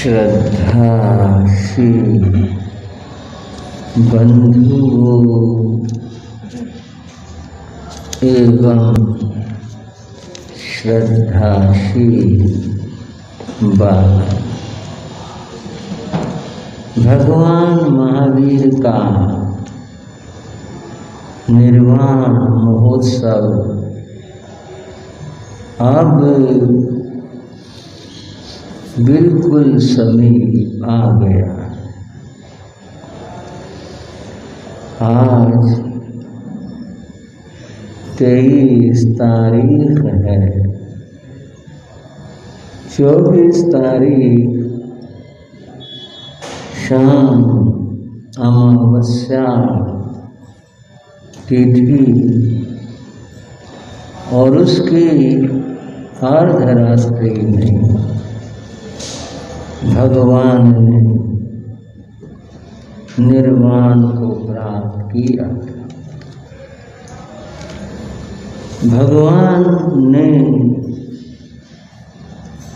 श्रद्धाशील बंधुओं एवं श्रद्धाशील बाबा, भगवान महावीर का निर्वाण महोत्सव अब बिल्कुल समीप आ गया। आज 23 तारीख है। 24 तारीख शाम अमावस्या तिथि और उसकी अर्धरात्रि में भगवान ने निर्वाण को प्राप्त किया। भगवान ने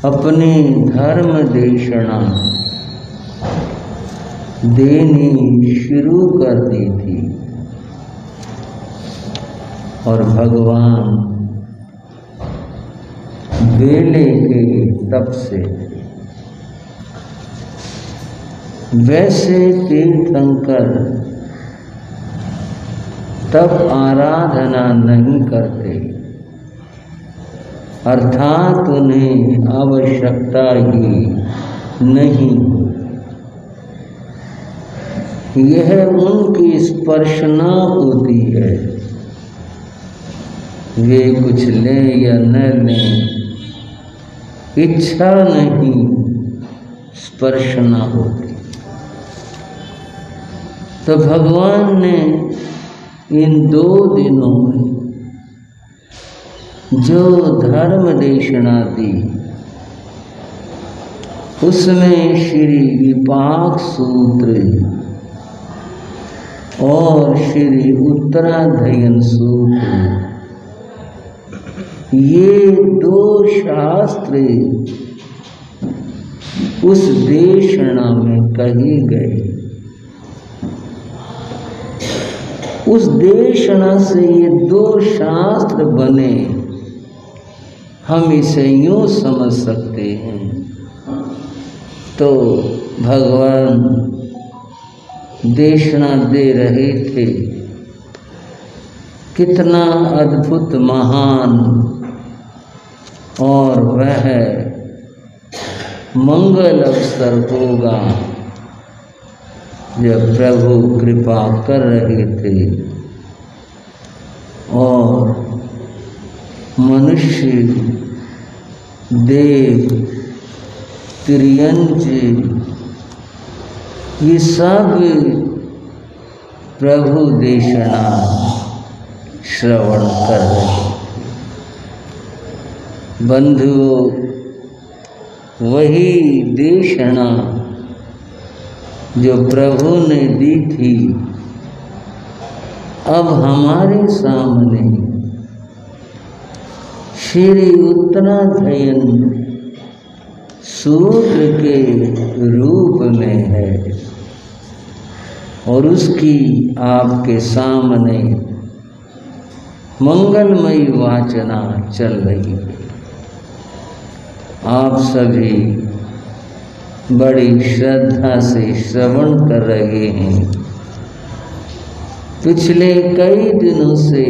अपनी धर्म देशना देनी शुरू कर दी थी और भगवान बेले के तप से वैसे तीर्थंकर तब आराधना नहीं करते, अर्थात उन्हें आवश्यकता ही नहीं। यह उनकी स्पर्शना होती है, वे कुछ लें या न लें, इच्छा नहीं, स्पर्शना होती। तो भगवान ने इन 2 दिनों में जो धर्म देशना दी उसमें श्री विपाक सूत्र और श्री उत्तराध्ययन सूत्र, ये 2 शास्त्र उस देशना में कहे गए। उस देशना से ये 2 शास्त्र बने। हम इसे यूं समझ सकते हैं तो भगवान देशना दे रहे थे, कितना अद्भुत महान और वह मंगल अवसर होगा जब प्रभु कृपा कर रहे थे और मनुष्य, देव, तिर्यंच ये सब प्रभु देशना श्रवण कर रहे। बंधुओं, वही देशना जो प्रभु ने दी थी अब हमारे सामने श्री उत्तराध्ययन सूत्र के रूप में है और उसकी आपके सामने मंगलमयी वाचना चल रही है। आप सभी बड़ी श्रद्धा से श्रवण कर रहे हैं। पिछले कई दिनों से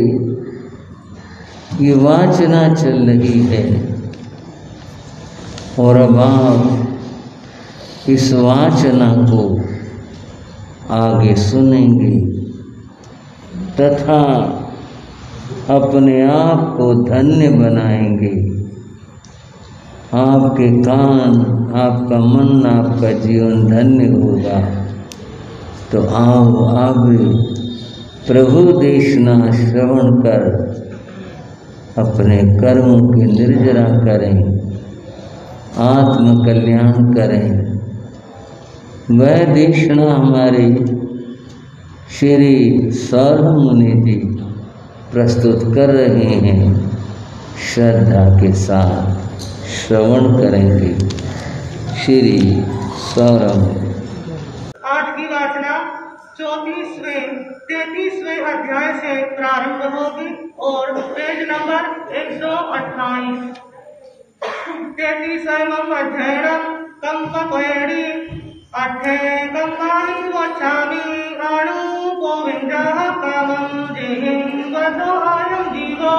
ये वाचना चल रही है और अब आप इस वाचना को आगे सुनेंगे तथा अपने आप को धन्य बनाएंगे। आपके कान, आपका मन, आपका जीवन धन्य होगा। तो आओ अब प्रभु देशना श्रवण कर अपने कर्मों की निर्जरा करें, आत्म कल्याण करें। वह देशना हमारे श्री सौरभ मुनि जी प्रस्तुत कर रहे हैं। श्रद्धा के साथ श्रवण करेंगे। श्री साराम। आज की वाचना 33वें अध्याय से प्रारंभ होगी और पेज नंबर 128। 33वां अध्याय कंपकोयडी अठे कंपाणि वचामि अणु गोविंदः कामं जेहिंवतो अयं जीवो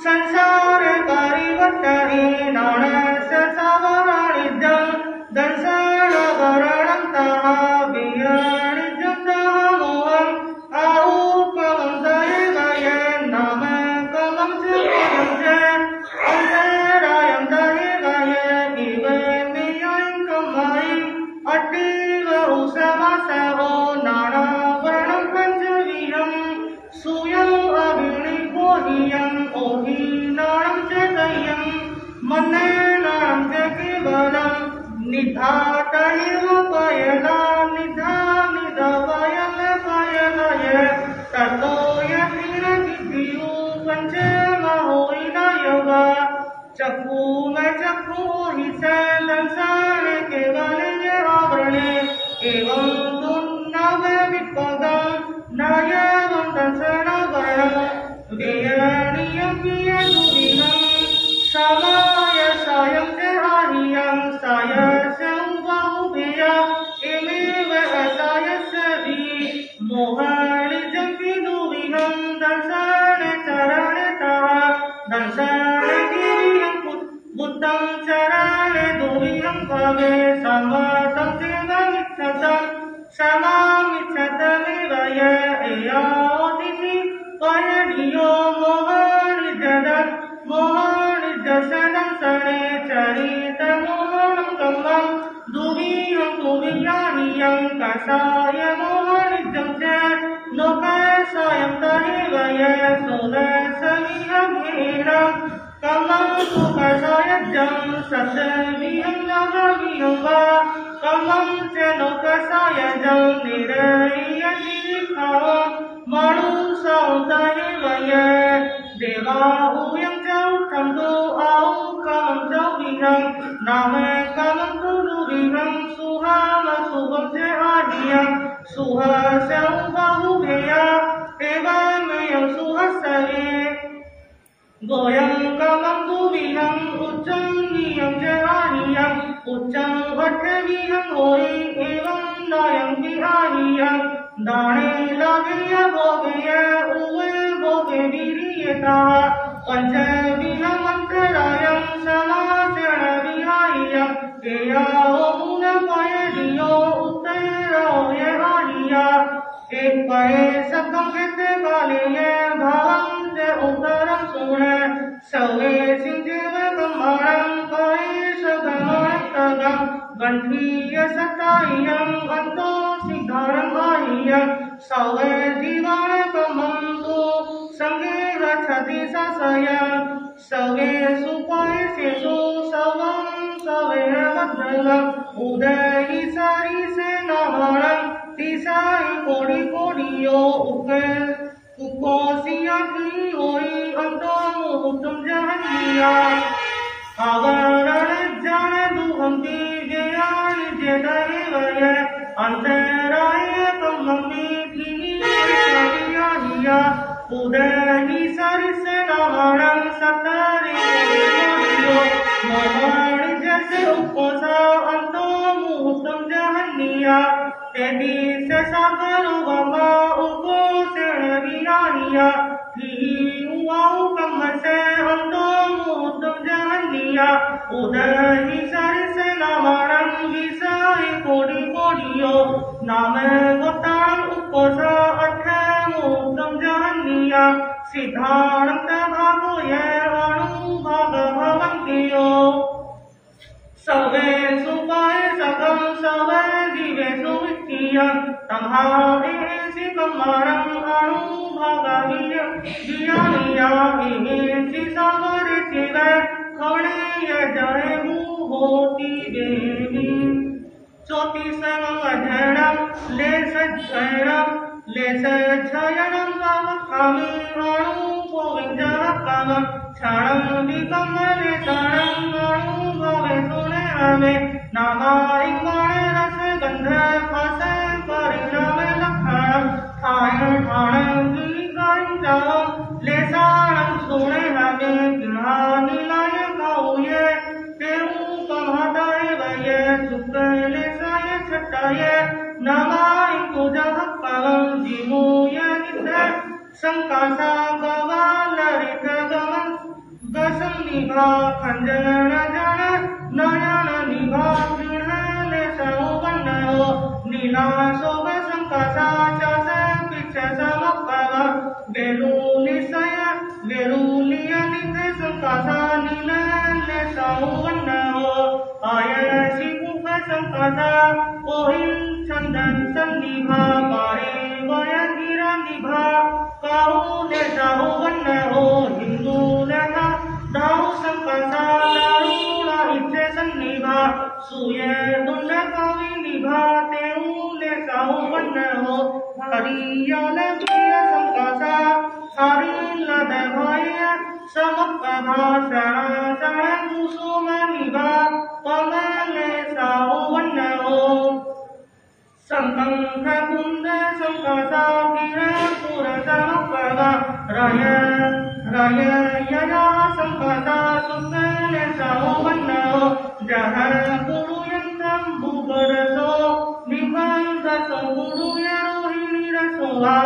संसारे परिवर्तने नाणस्य सवरणिजं दंसणवरणं तः वियणिजं तः मोहम् आहुकमं दयवय नाम कमं च पयं च अंतरायं दयवय इव नियं कमयि अतीव उसमसहो नानावर्णं पञ्चविहं सूयम् अभिनिपोहियम् ओहिनाणं च दह्यं मन्नेनां च केवलं निधातैव पयला निधा निधवयल पयलय ततो यतिरतिथियो पञ्चमहोइनयव चक्षु में चक्षु ही से दंसन केवल आवरणे एवं दुन्नव विपदं नयवं दंसन वरणं वेरणीयं कियदुविनं समाय सायं च आहियं सायस्य बहुभेय एमेव असायस्य वि मोहनिजं किदुविनं दंसन चरणतः दंसन बुद्धं चरणे दुर्विहं भवे समतं तेनमिच्छतं समामिच्छतमेव य एयादिति पयनियो मोहनिजदं मोहनिजसनं सणे चरितमोहनं कम्मं दुर्विहं दुर्विहानियं कषाय मोहनिजं च लोकसायं तदेव य सुरसविहं कमं सुखसायजं सतविहं नवविहं वा कमं च लोकसायजं निरयतिखां मनुष्यं तदेव य देवाहुयं च उत्थं आहुकमं च विहं नाम कमं तु दुर्विहं सुहामशुभं च आदियं सुहस्यं बहुभेया एवमेवं सुहस्ये गोयं कमं दुर्विहं उच्चं नियं च आहियं उच्चं अठविहं होयि एवं नयं विहाहियं दाने लवेय भोगेय उवे भोगे विरीयतः पञ्चविहं अन्तरायं समाचरण विहाहियं एयाहो मूलपयदियो उत्तरोय आहिया एक पये सकं कृते कालेय भावं च उत्तरं सुण सवे सिंहेव कम्माणं पये सगमणं गण्ठीय सताह्यं अन्तो सिद्धारं बाह्यं सवे जीवाणकमं तु संगे रक्षति ससयं सवे सुपयसेषु सवं सवे मद्दलम् उदयि सरिसे नमणं तिसाई कोडि कोडियो उकोसिया की होई अंतो मुहूर्तम जहनिया आवरण जान दुहंती जयान जदयवय अंतराय कमंगी धीरिया हिया उदयि सरिसे नमणं सतरि कोडियो मोहन जैसे उकोसा अंतो मुहूर्तम जहनिया तेदी से सागर वमा उको तेणवियानिया ही उवाउ कम से अंतो मुहूर्तम जहनिया उदयि सरिसे नमणं विसाई कोडि कोडियो नाम गोतां उकोसा अठे मुहूर्तम जहनिया सिद्धान्त भागोय अणुभाग भवन्तियो सवे सुपाय सकं सवे जीवेषु वित्तीयं तम्हाहेसि कम्माणं अणुभागवियानिया हेसि सागरे शिव खणेय जय मुहोति देवी। 34वां अध्याय लेशयनं वावखामि अणु गोविन्दः कामं क्षणं विकमले क्षणं अणुभवे सुने हमें नामा ukele saya chataya namai kujahapam jimuya nitha sankasa gavalarithagaman gasam nibha khanjana jana nayana nibha vinhale sauvannayo nila soba sankasa chasa picha samapava veruli saya veruliya nitha sankasa nilale sauvannayo ayaya simuka sankasa ohil chandan sannibha pare vaya gira nibha kahu le sauvannayo hindu lekha dahu sankasa darula ichhe sannibha suye dunda kavi nibha tehu le sauvannayo hariyala viya sankasa sarila devaya samapabhasa saranusuma nibha pamale sauvannayo sankha kunda sankasa kira pura samapava raya yaya sankasa sukale sauvannayo jaha guru yantam bhubaraso nibhanda guru yarohini rasoha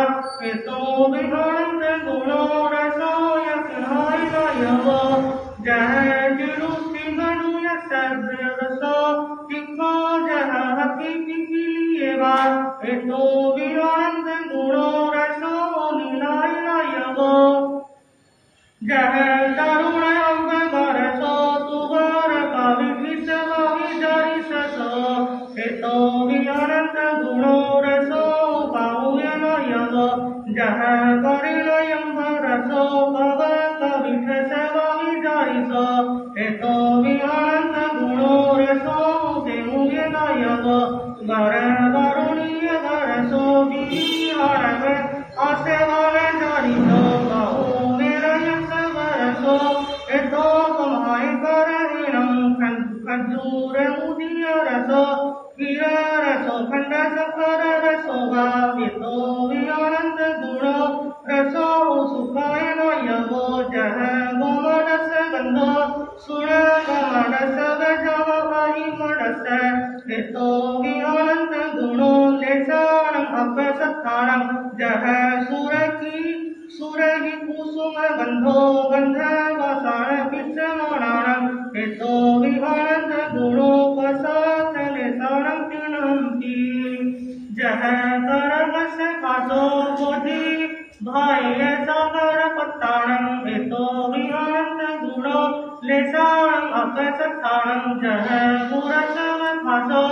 eto vihanta guno raso yakinhai nayavo jaha jiru singanu yasabya raso tikho jaha hakiki kiliyeva eto vihanta guno raso nilai nayavo jaha taruna ambagaraso tuvara kavi visava vijari saso eto vihanta guno raso pauya nayavo jaha karila yambaraso bhava kavi visava vijari so eto vihanta guno raso teuya nayavo gara garuniya garaso viharave asevale jari so bahu mera yasavaraso eto kamhai karahinam khanjura udiya raso kira raso khanda sakara raso bhavito vihananta guno raso sukhaya nayavo jaha gomadasa gandho sura gomadasa gajava ahimadasa eto vihananta guno lesanam apasatharam jaha suraki kusuma gandho gandha vasana pitsamananam eto vihananta guno pasata lesanam tinamti jaha karagasa kaso bodhi bhaya sagar pattanam eto vihananta guno lesanam apasatharam jaha purasava kaso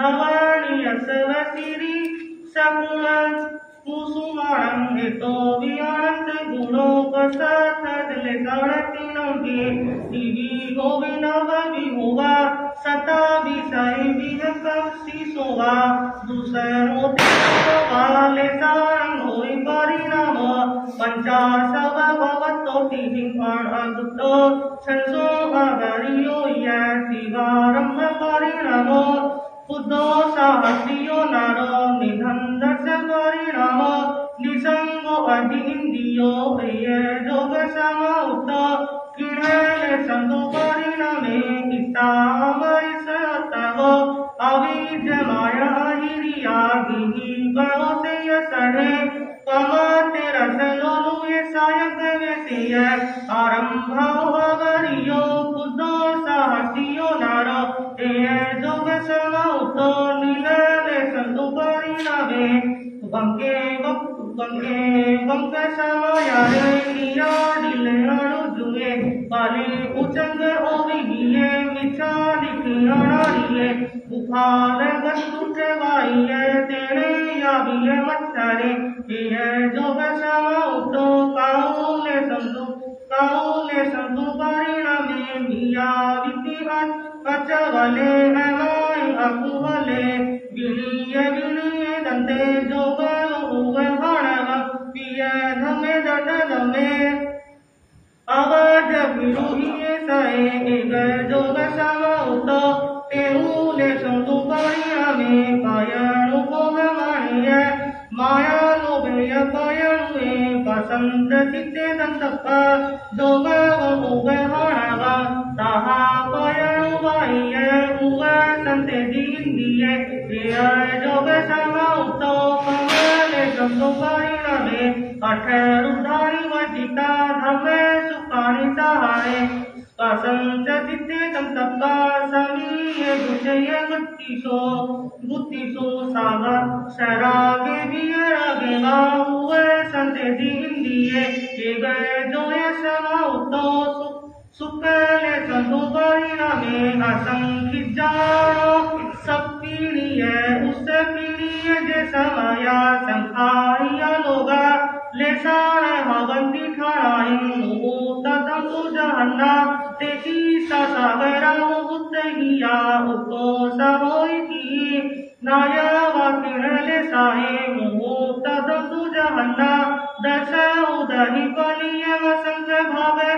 navani asava siri sakulan kusumanam eto vihananta guno pasata lesanam Divi Govinava Vihova Sata Visai Vihakasi Sova Dusaro Tivava Lesarang Hoi Parinama Panchasava Bhavato Tihimpan Agutto Chanso Agariyo Yasivaramha Parinama Buddho Sahasiyo Naro Nidhandasa Parinama Nisango Adhindiyo Eye Jogasama Utta Kirele Santo Pariname Itamarisattavo Avidya Hiriya Gihi Bhavase Yasare Kamate Rasalolu Yesaya Kavesiya Arambhao Agariyo Buddho Sahasiyo Naro Eye Jogasama Utta Nilele Santo Pariname Vanke Samayare Niya Dile Arujue Pali Uchanga Ovihiye Michali Kiyanariye Uphale Gastute Vaiye Tere Yaviye Machare Iye Jogasama Utto Kaule Santu Pariname Miya Vitihan Kachavale Havai Akuvale Viliye Dante Joga Uve Bhanava Piya Dhame Data Dhame Avaja Viruhiye Sae Ega Joga Sama Utto Tehule Santu Pariname Paya Nupova Maniya Maya Lobeya Paya Nue Pasanda Chitte Dantapa Joga Uve Bhanava Taha Paya Nuvaiya Uve sante dindiye Ea joge sama utto kamale samto pariname Atharu dhari vajita dhame sukani sahare Kasam chaditte tam tapka samiye gujaye guttiso saga sarage biyarage gaue sante dindiye Ega joge sama utto सुकले संतोषारीना में असंखिजारो सब पीढ़ी है उससे पीढ़ी है जैसा माया संखारिया लोगा Lissauer Bhagwanti ठाराई मुगो तदम जहन्ना तेजी सा सागरा बुद्धहिया उतो सहोई की नाया वाकिण लेसाहे मुगो तदम जहन्ना दश उदहि कलिय वसंग भावे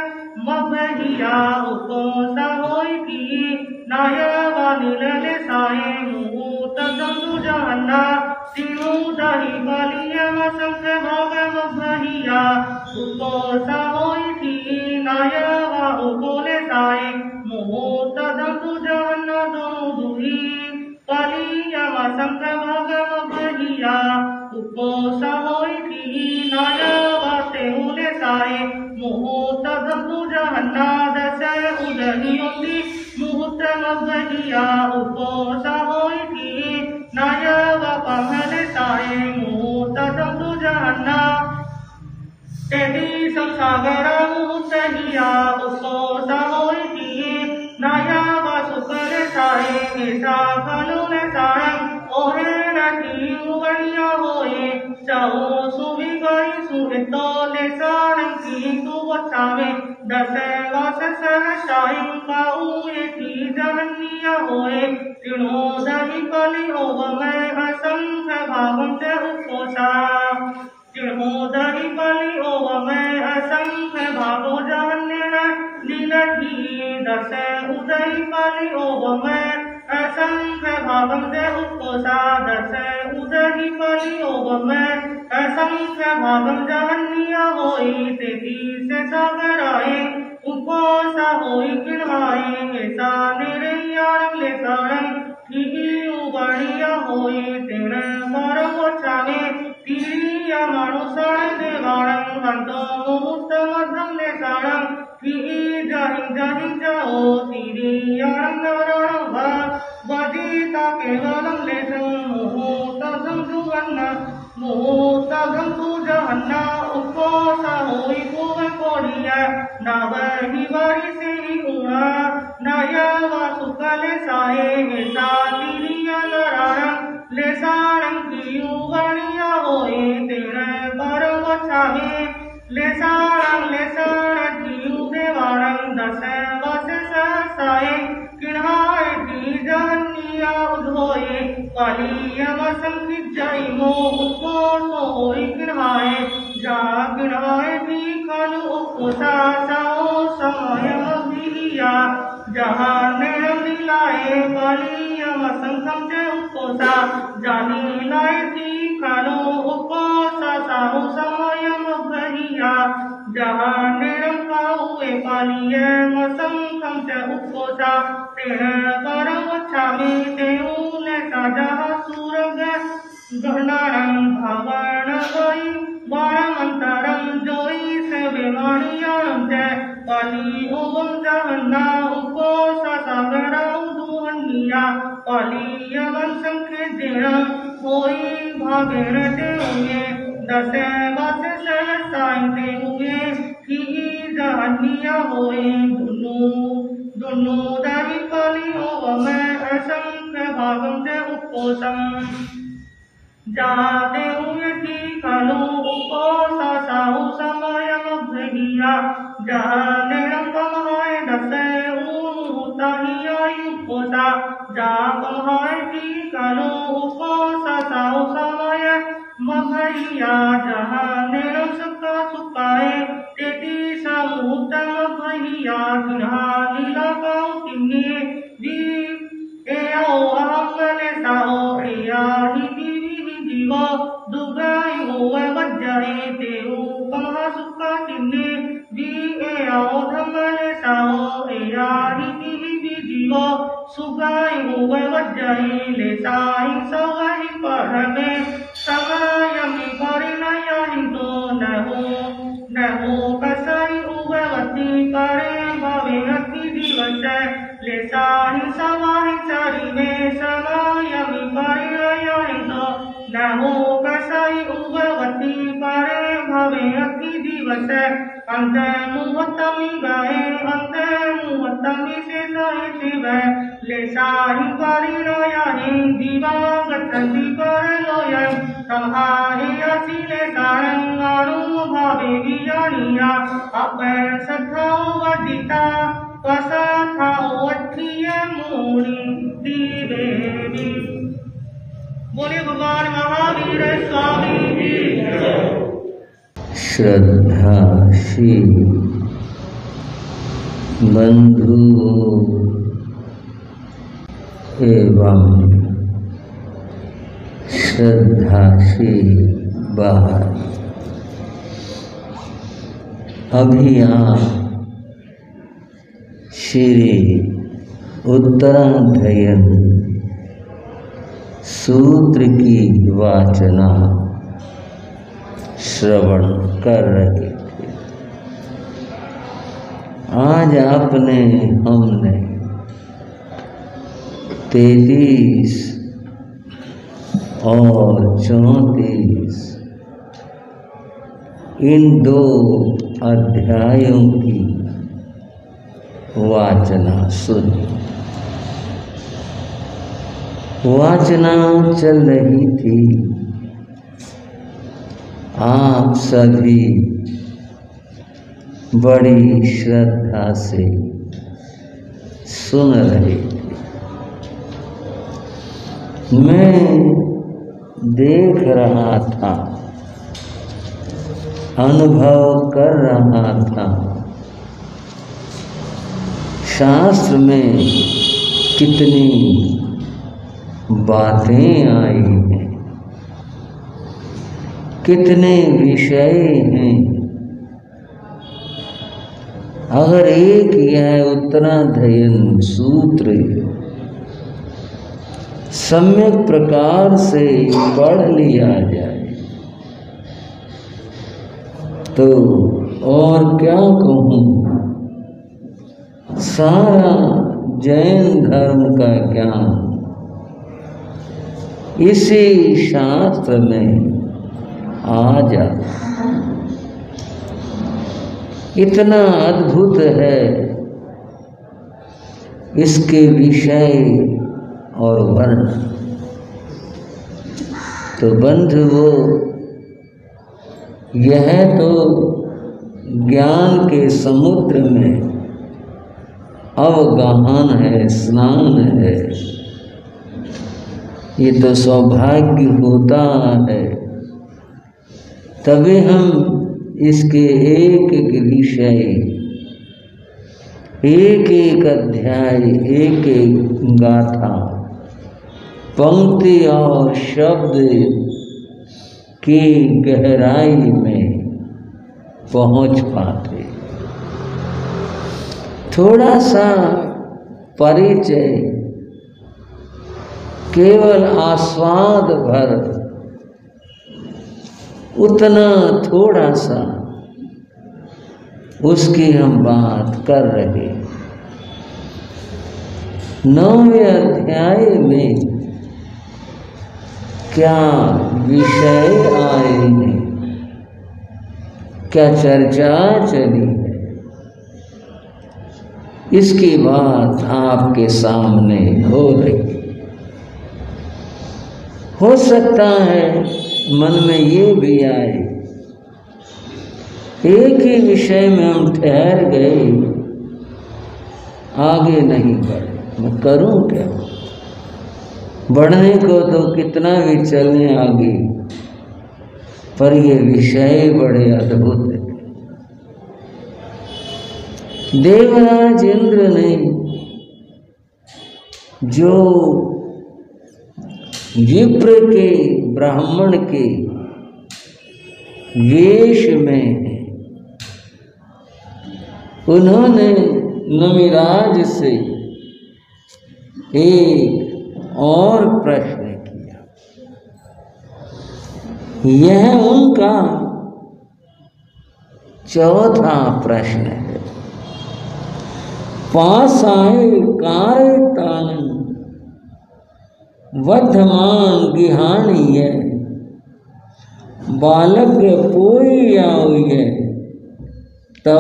मभहिया उको सहोई की नायवा नीलले साए मुहूत जंतु जहन्ना तीनों दही बलिया वसंग भाग मभहिया उको सहोई की नायवा उको ले साए मुहूत जंतु जहन्ना दोनों दुही बलिया वसंग भाग मभहिया उको सहोई की नायवा तेहुले साए मुहूत जंतु जहन्ना दशे उदहियोंदी मुहूत मभहिया उको सहोई की नायव पहले साए मुहूत जंतु जहन्ना तेदी संसागरा मुहूतहिया उको सहोई की नायव सुकर साए ऐसा फलुन सारंग ओहे नटी उगनिया होए चाहो सुभी गई सुहितो ले सारंग की तू बचावे दसे वास सहसाई काऊए की जहन्निया होए तीनों दही कली ओव में असंख्य भागम से उपकोसा तीनों दही कली ओव में असंख्य भागो जहन्निया लीलठी दसे उदय कली ओव में असंख्य भागम से उपकोसा दसे उदय कली ओव में असंख्य भागम जहन्निया होई तेजी से सागराए उपकोसा होई किनाए ऐसा निरयारंग ले सारंग ठीकी उबड़िया होई तेरे मारंग वचावे तीरिया मानुसार देवारंग हंतो मुहूर्त मध्यम ले सारंग ठीकी जाहिं जाओ तीरियारंग नवरंग वजीता केवलम ले संग मुहूर्त संजुवन्ना मुहूर्त जंतु जहन्ना उपकोसा होई कुवे कोड़िया नावही वारी से ही उड़ा नायवा सुकले साए ऐसा तीरिया नरारंग ले सारंग की उगणिया होए तेरे बरंग वचावे ले सारंग की उदेवारंग दसे वसे सहसाए किन्हाए की जहन्निया उधोए कालिया वसंखि जैमो उपकोसो होई किन्हाए जा किन्हाए भी कालु उपकोसा साओ समय मभिया जहाँ नेरम दिलाए कालिया वसंखम से उपकोसा जानी लाए थी कालु उपकोसा साओ समय मभिया जहाँ नेरम काउए कालिया वसंखम से उपकोसा तेरे परम छावे तेऊले साजा सूरग गहनारंग भावण गई बाणमंतरम जोई से बेमानियां से काली ओम जहन्ना उको सागरा दुहनिया काली वंशं के दिनम होई भागेर तेऊए दसे वस सहसाइते हुए की जहन्निया होए दुनु दाही काली ओव में असंख्य भागम से उपकोसम जाते हुए ठीकालो उपकोसा साहु समय मभहिया जाने रंगमहाय दसे मुहूर्तहिया उपकोसा जा कमहाय ठीकालो उपकोसा साहु समय मभहिया जहाने रंग सुखा सुखाए तेती सा मुहूर्त मभहिया किन्हा लीला काउ किन्हे दी एओ अहंगने साओ एया ही जीवा दुगाई होवे वज्जाए तेऊ कमहा सुखा किन्हे दी एओ धम्मने साओ एया ही जीवा सुगाई होवे वज्जहि लेसाहि सवहि परमे समयमि परिणयहि तो न हो कसै उभवति करे भवे अति दिवस लेसाहि सवहि चरिवे समयमि परिणयहि तो न हो कसै उभवति करे भवे अति दिवस अंते मुहतमि गए अंते मुहतमि शेषहि शिव लेसाहि परिणयहि दिवागत विपर्यय संहारि असि लेसाहि अनुभवे विजानिया अपे सथाओ वदिता वसथाओ अठिये मुनि दिवेवी। बोले भगवान महावीर स्वामी जी। श्रद्धाशील बंधु एवं श्रद्धाशील बाहर, अभी आप श्री उत्तराध्ययन सूत्र की वाचना श्रवण कर रहे थे। आज हमने 33 और 34 इन 2 अध्यायों की वाचना सुनी। वाचना चल रही थी, आप सभी बड़ी श्रद्धा से सुन रहे थे। मैं देख रहा था, अनुभव कर रहा था, शास्त्र में कितनी बातें आई हैं, कितने विषय हैं। अगर एक यह उत्तराध्ययन सूत्र सम्यक प्रकार से पढ़ लिया जाए तो और क्या कहूँ, सारा जैन धर्म का ज्ञान इसी शास्त्र में आ जाता। इतना अद्भुत है इसके विषय और वर्णन। तो बंधुओं, यह तो ज्ञान के समुद्र में अवगाहन है, स्नान है। ये तो सौभाग्य होता है, तभी हम इसके एक एक विषय, एक एक अध्याय, एक एक गाथा, पंक्ति और शब्द की गहराई में पहुंच पाते। थोड़ा सा परिचय, केवल आस्वाद भर, उतना थोड़ा सा उसकी हम बात कर रहे। 9वें अध्याय में क्या विषय आए हैं, क्या चर्चा चली है, इसकी बात आपके सामने हो रही। हो सकता है मन में ये भी आए, एक ही विषय में हम ठहर गए, आगे नहीं बढ़े, मैं करूं क्या? बढ़ने को तो कितना भी चलने आगे, पर ये विषय बड़े अद्भुत है। देवराज इंद्र ने जो विप्र के, ब्राह्मण के वेश में है, उन्होंने नमिराज से एक और प्रश्न किया। यह उनका चौथा प्रश्न है। पास आए कारतान वर्धमान गिहाणीय बालक पोई आउय तो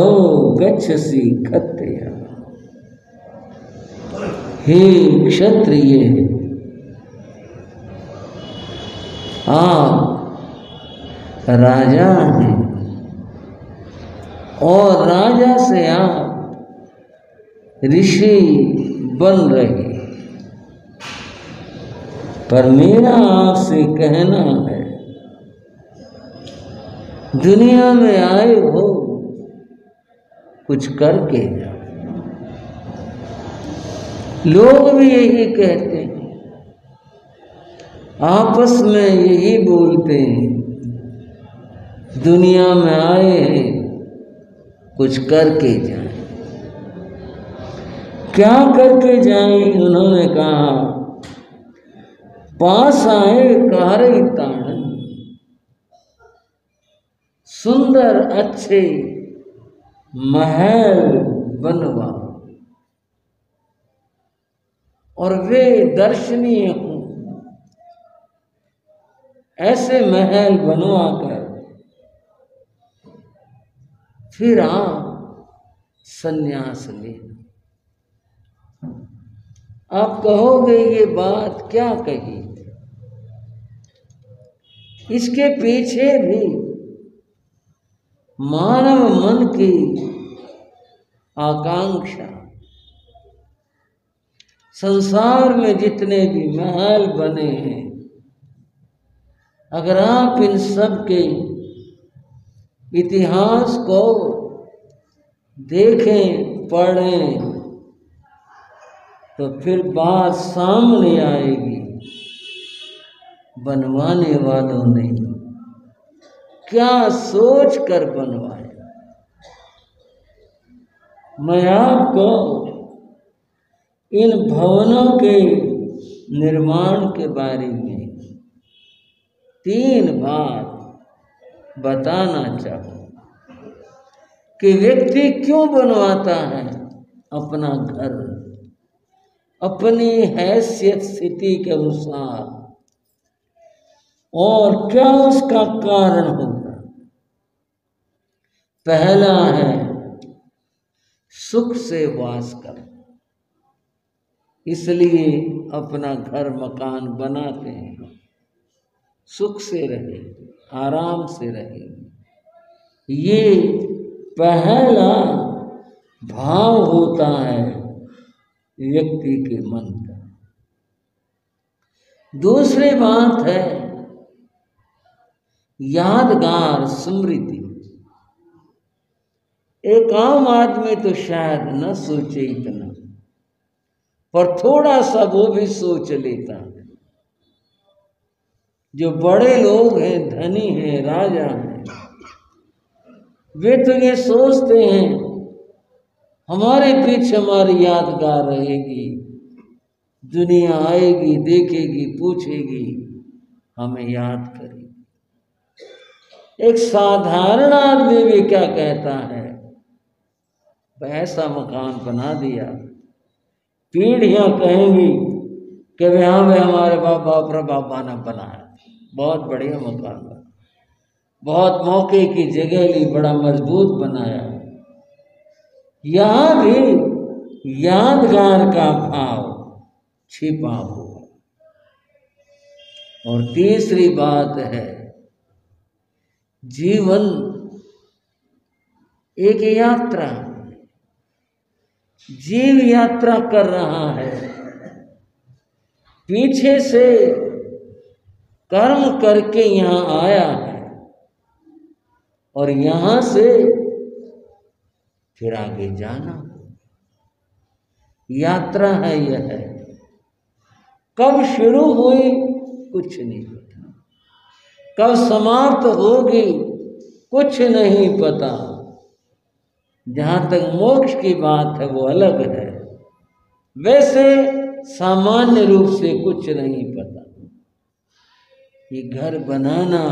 गच्छसि खत्य। हे क्षत्रिय, आप राजा हैं और राजा से आप ऋषि बन रहे, पर मेरा आपसे कहना है, दुनिया में आए हो कुछ करके जाओ। लोग भी यही कहते हैं, आपस में यही बोलते हैं, दुनिया में आए हैं कुछ करके जाएं। क्या करके जाएं? उन्होंने कहा, पास आए कारतान, सुंदर अच्छे महल बनवाओ और वे दर्शनीय हों। ऐसे महल बनवाकर फिर आप संन्यास ले। आप कहोगे ये बात क्या कही? इसके पीछे भी मानव मन की आकांक्षा, संसार में जितने भी महल बने हैं, अगर आप इन सब के इतिहास को देखें, पढ़ें, तो फिर बात सामने आएगी, बनवाने वालों ने क्या सोच कर बनवाया। मैं आपको इन भवनों के निर्माण के बारे में 3 बात बताना चाहूँ कि व्यक्ति क्यों बनवाता है अपना घर, अपनी हैसियत स्थिति के अनुसार, और क्या उसका कारण होगा। पहला है सुख से वास करना, इसलिए अपना घर मकान बनाते हैं, सुख से रहे, आराम से रहे। ये पहला भाव होता है व्यक्ति के मन का। दूसरी बात है यादगार स्मृति। एक आम आदमी तो शायद न सोचे इतना, पर थोड़ा सा वो भी सोच लेता है। जो बड़े लोग हैं, धनी हैं, राजा हैं, वे तो ये सोचते हैं हमारे पीछे हमारी यादगार रहेगी, दुनिया आएगी, देखेगी, पूछेगी, हमें याद करेगी। एक साधारण आदमी भी क्या कहता है, ऐसा मकान बना दिया, पीढ़ियां कहेंगी कि यहाँ में हमारे बाबा ने बनाया, बहुत बढ़िया मकान बना, बहुत मौके की जगह ली, बड़ा मजबूत बनाया। यहाँ भी यादगार का भाव छिपा हुआ। और तीसरी बात है, जीवन एक यात्रा, जीव यात्रा कर रहा है, पीछे से कर्म करके यहाँ आया है और यहाँ से फिर आगे जाना। यात्रा है यह, कब शुरू हुई कुछ नहीं पता, कब समाप्त होगी कुछ नहीं पता। जहाँ तक मोक्ष की बात है वो अलग है। वैसे सामान्य रूप से कुछ नहीं पता। ये घर बनाना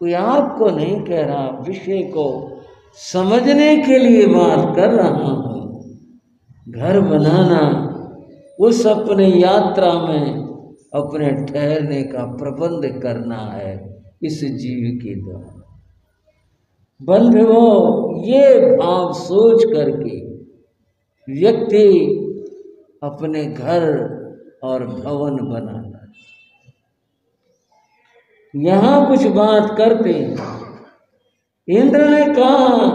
कोई आपको नहीं कह रहा, विषय को समझने के लिए बात कर रहा हूं। घर बनाना उस अपने यात्रा में अपने ठहरने का प्रबंध करना है इस जीव के द्वारा। बंधुओं, ये भाव सोच करके व्यक्ति अपने घर और भवन बनाना। यहां कुछ बात करते हैं। इंद्र ने कहा,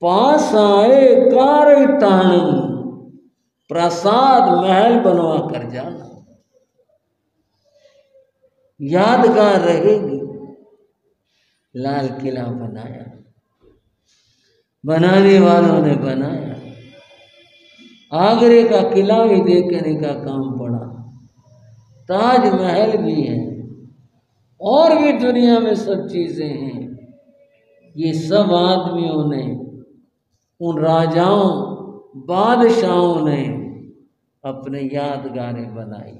पास आए कारितानन, प्रसाद महल बनवा कर जाना, यादगार रहेगी। लाल किला बनाया, बनाने वालों ने बनाया। आगरे का किला भी देखने का काम पड़ा, ताजमहल भी है, और भी दुनिया में सब चीजें हैं। ये सब आदमियों ने, उन राजाओं बादशाहों ने अपने यादगारें बनाई,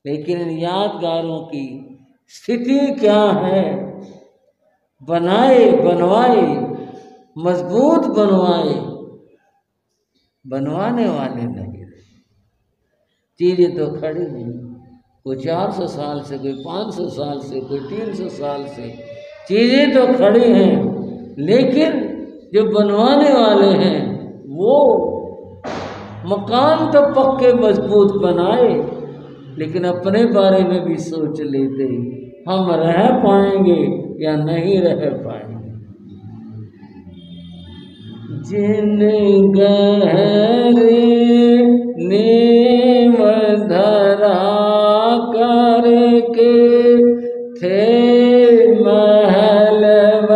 लेकिन इन यादगारों की स्थिति क्या है? बनाए बनवाए, मजबूत बनवाए, बनवाने वाले नहीं रहे। चीजें तो खड़ी हैं, कोई 400 साल से, कोई 500 साल से, कोई 300 साल से चीजें तो खड़ी हैं, लेकिन जो बनवाने वाले हैं वो मकान तो पक्के मजबूत बनाए, लेकिन अपने बारे में भी सोच लेते, हम रह पाएंगे या नहीं रह पाएंगे। जिन गहरे नींव धरा करके थे महल व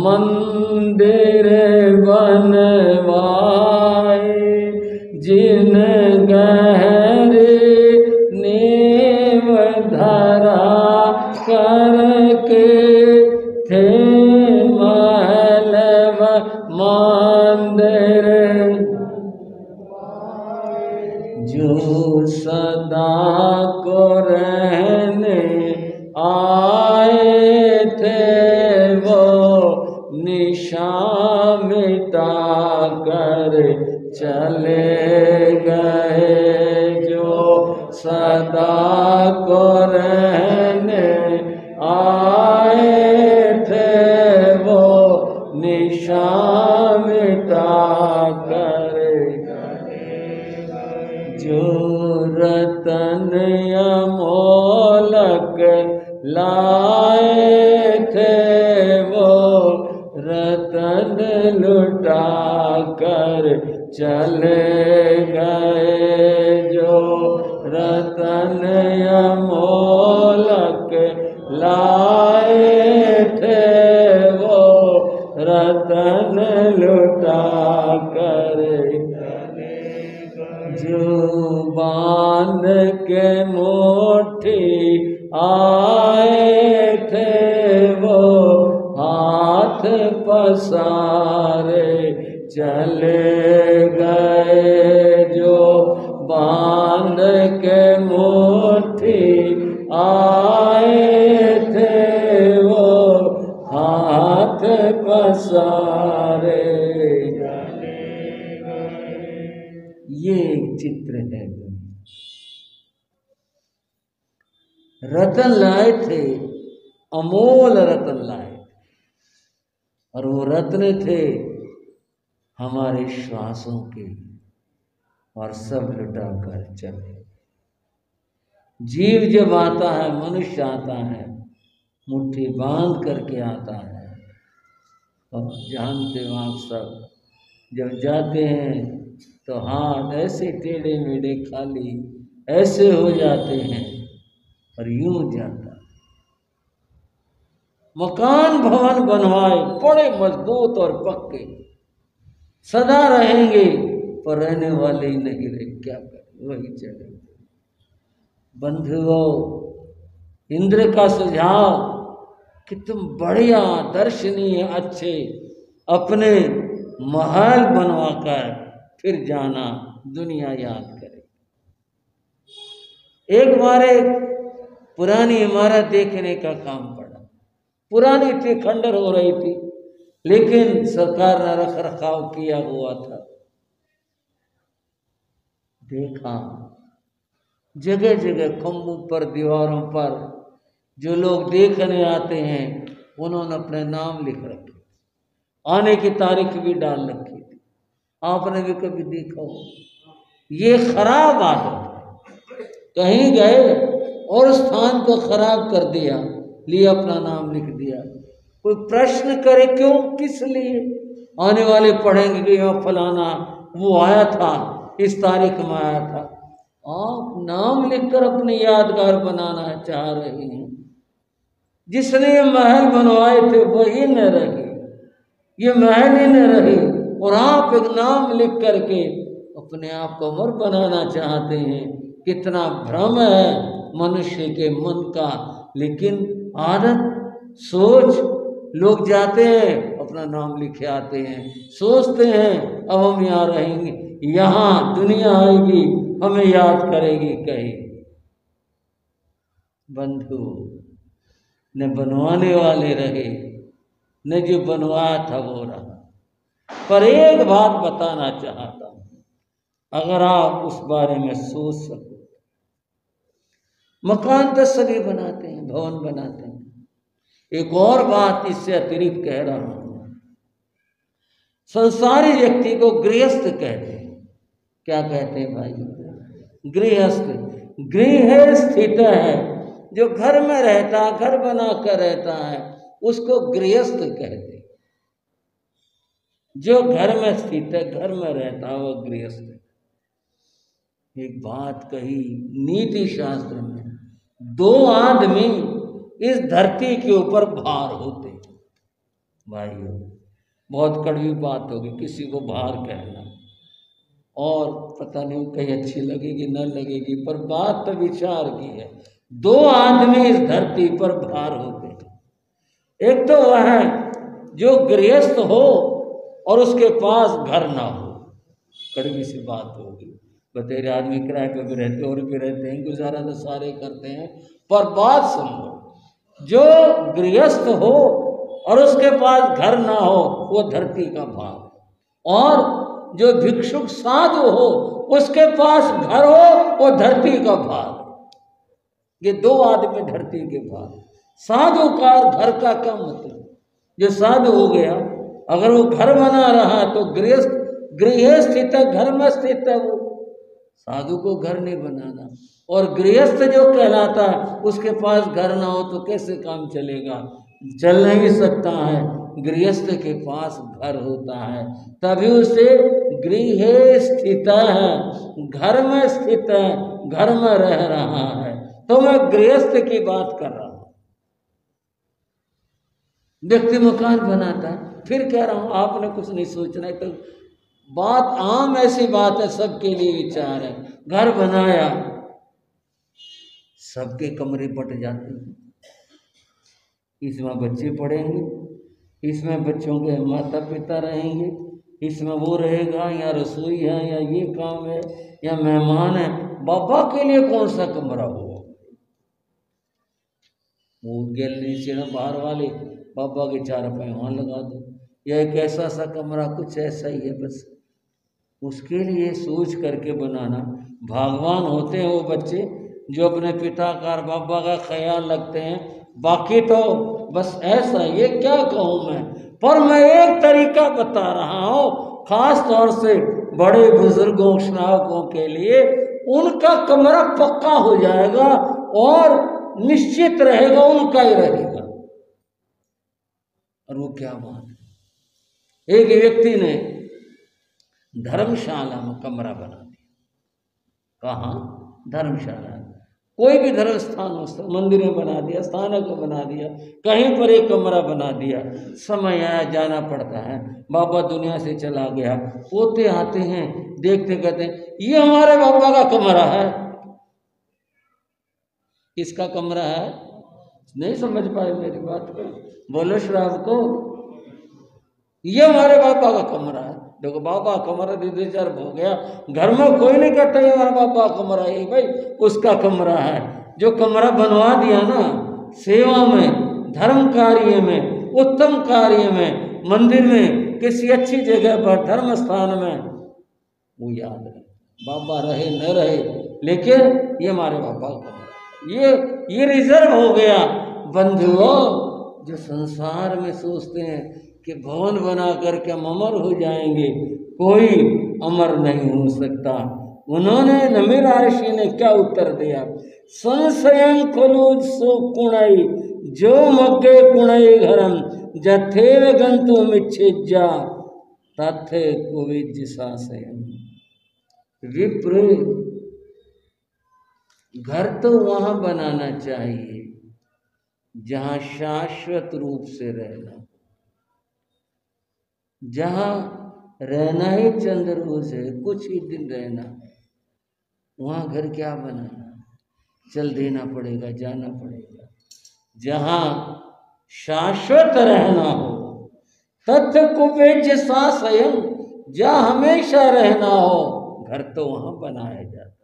मंदिर बनवाए, जिन गहरे नींव धरा करके थे महल व मंदिर, जो सदा को रहने आए थे वो निशा मिटा कर चले गए, जो सदा को रहने आए थे वो निशा मिटा कर, जो रतन अमोलक लाए थे वो रतन लुटा कर चले गए, जो रतन अमोलक लाए थे वो रतन लुटा कर, जो बांध के मुट्ठी आए थे वो हाथ पसारे चले गए, जो बांध के मुट्ठी आए थे वो हाथ पसारे चले गए। ये एक चित्र है। रतन लाए थे, अमोल रतन लाए, और वो रत्न थे हमारे श्वासों के, और सब लुटा कर चले। जीव जब आता है, मनुष्य आता है, मुट्ठी बांध करके आता है, और जानते हो आप सब, जब जाते हैं तो हाथ ऐसे टेढ़े मेढ़े खाली ऐसे हो जाते हैं, और यूं जाता। मकान भवन बनवाए बड़े मजबूत और पक्के, सदा रहेंगे, पर रहने वाले ही नहीं रहे, क्या करें, वही चले। बंधुओं, इंद्र का सुझाव कि तुम बढ़िया दर्शनीय अच्छे अपने महल बनवाकर फिर जाना दुनिया याद करे। एक बार एक पुरानी इमारत देखने का काम पड़ा। पुरानी थी, खंडर हो रही थी, लेकिन सरकार ने रख रखाव किया हुआ था। देखा जगह जगह खंभों पर, दीवारों पर जो लोग देखने आते हैं उन्होंने अपने नाम लिख रखे, आने की तारीख भी डाल रखी थी। आपने भी कभी देखा हो? ये खराब आदत। कहीं गए और स्थान को खराब कर दिया, लिए अपना नाम लिख दिया। कोई प्रश्न करे क्यों, किस लिए? आने वाले पढ़ेंगे कि यहाँ फलाना वो आया था, इस तारीख में आया था। आप नाम लिखकर अपनी यादगार बनाना चाह रहे हैं। जिसने ये महल बनवाए थे वही न रहे, ये महल ही न रहे, और आप एक नाम लिख करके अपने आप को अमर बनाना चाहते हैं। कितना भ्रम है मनुष्य के मन का। लेकिन आदत, सोच, लोग जाते हैं अपना नाम लिखे आते हैं, सोचते हैं अब हम यहाँ रहेंगे, यहाँ दुनिया आएगी हमें याद करेगी। कहीं बंधु न बनवाने वाले रहे, न जो बनवाया था वो रहा। पर एक बात बताना चाहता हूं, अगर आप उस बारे में सोच सको। मकान तो सभी बनाते हैं, भवन बनाते हैं। एक और बात इससे अतिरिक्त कह रहा हूं, संसारी व्यक्ति को गृहस्थ कहते हैं। क्या कहते हैं भाई? गृहस्थ। गृह स्थित है, जो घर में रहता है, घर बना कर रहता है, उसको गृहस्थ कहते हैं। जो घर में स्थित है, घर में रहता है, वो गृहस्थ है। एक बात कही नीति शास्त्र में, दो आदमी इस धरती के ऊपर भार होते हैं। भाइयों, बहुत कड़वी बात होगी किसी को भार कहना, और पता नहीं कहीं अच्छी लगेगी न लगेगी, पर बात तो विचार की है। दो आदमी इस धरती पर भार होते हैं। एक तो वह है जो गृहस्थ हो और उसके पास घर ना हो। कड़वी सी बात होगी। बतेरे आदमी किराए पे भी रहते और भी रहते हैं, गुजारा तो सारे करते हैं। पर बात सुन लो, जो गृहस्थ हो और उसके पास घर ना हो वो धरती का भार, और जो भिक्षुक साधु हो उसके पास घर हो वो धरती का भार। ये दो आदमी धरती के भार। साधु का और घर का क्या मतलब? जो साधु हो गया, अगर वो घर बना रहा तो गृह स्थित है, घर में स्थित है। वो साधु को घर नहीं बनाना। और गृहस्थ जो कहलाता है उसके पास घर ना हो तो कैसे काम चलेगा? चल नहीं सकता है। गृहस्थ के पास घर होता है, तभी उसे गृह स्थित है, घर में स्थित है, घर में रह रहा है। तो मैं गृहस्थ की बात कर रहा हूं। व्यक्ति मकान बनाता है, फिर कह रहा हूं आपने कुछ नहीं सोचना है। तो बात आम ऐसी बात है, सबके लिए विचार है। घर बनाया, सबके कमरे बट जाते हैं। इसमें बच्चे पढ़ेंगे, इसमें बच्चों के माता पिता रहेंगे, इसमें वो रहेगा, या रसोई है, या ये काम है, या मेहमान है। बाबा के लिए कौन सा कमरा होगा? वो गैलरी से ना बाहर वाले बाबा के 4 रुपए वहाँ लगा दो, या एक ऐसा सा कमरा, कुछ ऐसा ही है बस। उसके लिए सोच करके बनाना। भगवान होते हैं वो बच्चे जो अपने पिता का और बाबा का ख्याल रखते हैं। बाकी तो बस ऐसा, ये क्या कहूँ मैं। पर मैं एक तरीका बता रहा हूँ, खास तौर से बड़े बुजुर्गों श्रावकों के लिए। उनका कमरा पक्का हो जाएगा और निश्चित रहेगा, उनका ही रहेगा। और वो क्या बात है, एक व्यक्ति ने धर्मशाला में कमरा बना दिया। कहाँ? धर्मशाला। कोई भी धर्म स्थान हो, मंदिर में बना दिया, स्थानक में बना दिया, कहीं पर एक कमरा बना दिया। समय आया जाना पड़ता है, बाबा दुनिया से चला गया, पोते आते हैं, देखते कहते हैं ये हमारे बाबा का कमरा है। किसका कमरा है? नहीं समझ पाए मेरी बात को? बोलो श्राव को, ये हमारे बाबा का कमरा है। देखो बाबा कमरा दीदी हो गया, घर में कोई नहीं कहता ये हमारा बाबा का कमरा है, भाई उसका कमरा है। जो कमरा बनवा दिया ना सेवा में, धर्म कार्य में, उत्तम कार्य में, मंदिर में, किसी अच्छी जगह पर, धर्म स्थान में, वो याद रहे। बाबा रहे न रहे, लेकिन ये हमारे बाबा का कमरा, ये रिजर्व हो गया। बंधुओं, जो संसार में सोचते हैं कि भवन बना करके हम अमर हो जाएंगे, कोई अमर नहीं हो सकता। उन्होंने नमीरा ऋषि ने क्या उत्तर दिया? संशयं खलु सो कुणई जो मग्गे कुणई घरम जथेव गंतुमिच्छेज्या तथे कुविज साशयम्। विप्र, घर तो वहां बनाना चाहिए जहां शाश्वत रूप से रहना, जहां रहना ही चंद्र रोज है, कुछ ही दिन रहना है, वहां घर क्या बनाना? चल देना पड़ेगा, जाना पड़ेगा। जहां शाश्वत रहना हो, तथ्य कुबेज सा स्वयं, जहां हमेशा रहना हो, घर तो वहां बनाया जाता है।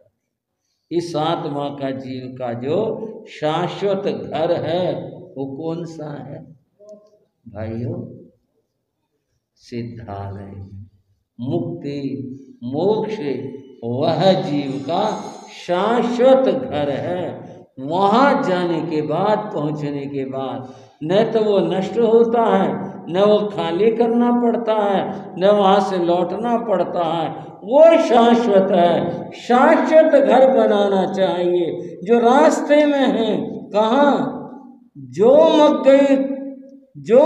इस आत्मा का जीव का जो शाश्वत घर है वो कौन सा है भाइयों? सिद्धालय, मुक्ति, मोक्ष, वह जीव का शाश्वत घर है। वहां जाने के बाद, पहुंचने के बाद, न तो वो नष्ट होता है, न वो खाली करना पड़ता है, न वहां से लौटना पड़ता है, वो शाश्वत है। शाश्वत घर बनाना चाहिए जो रास्ते में है। कहाँ? जो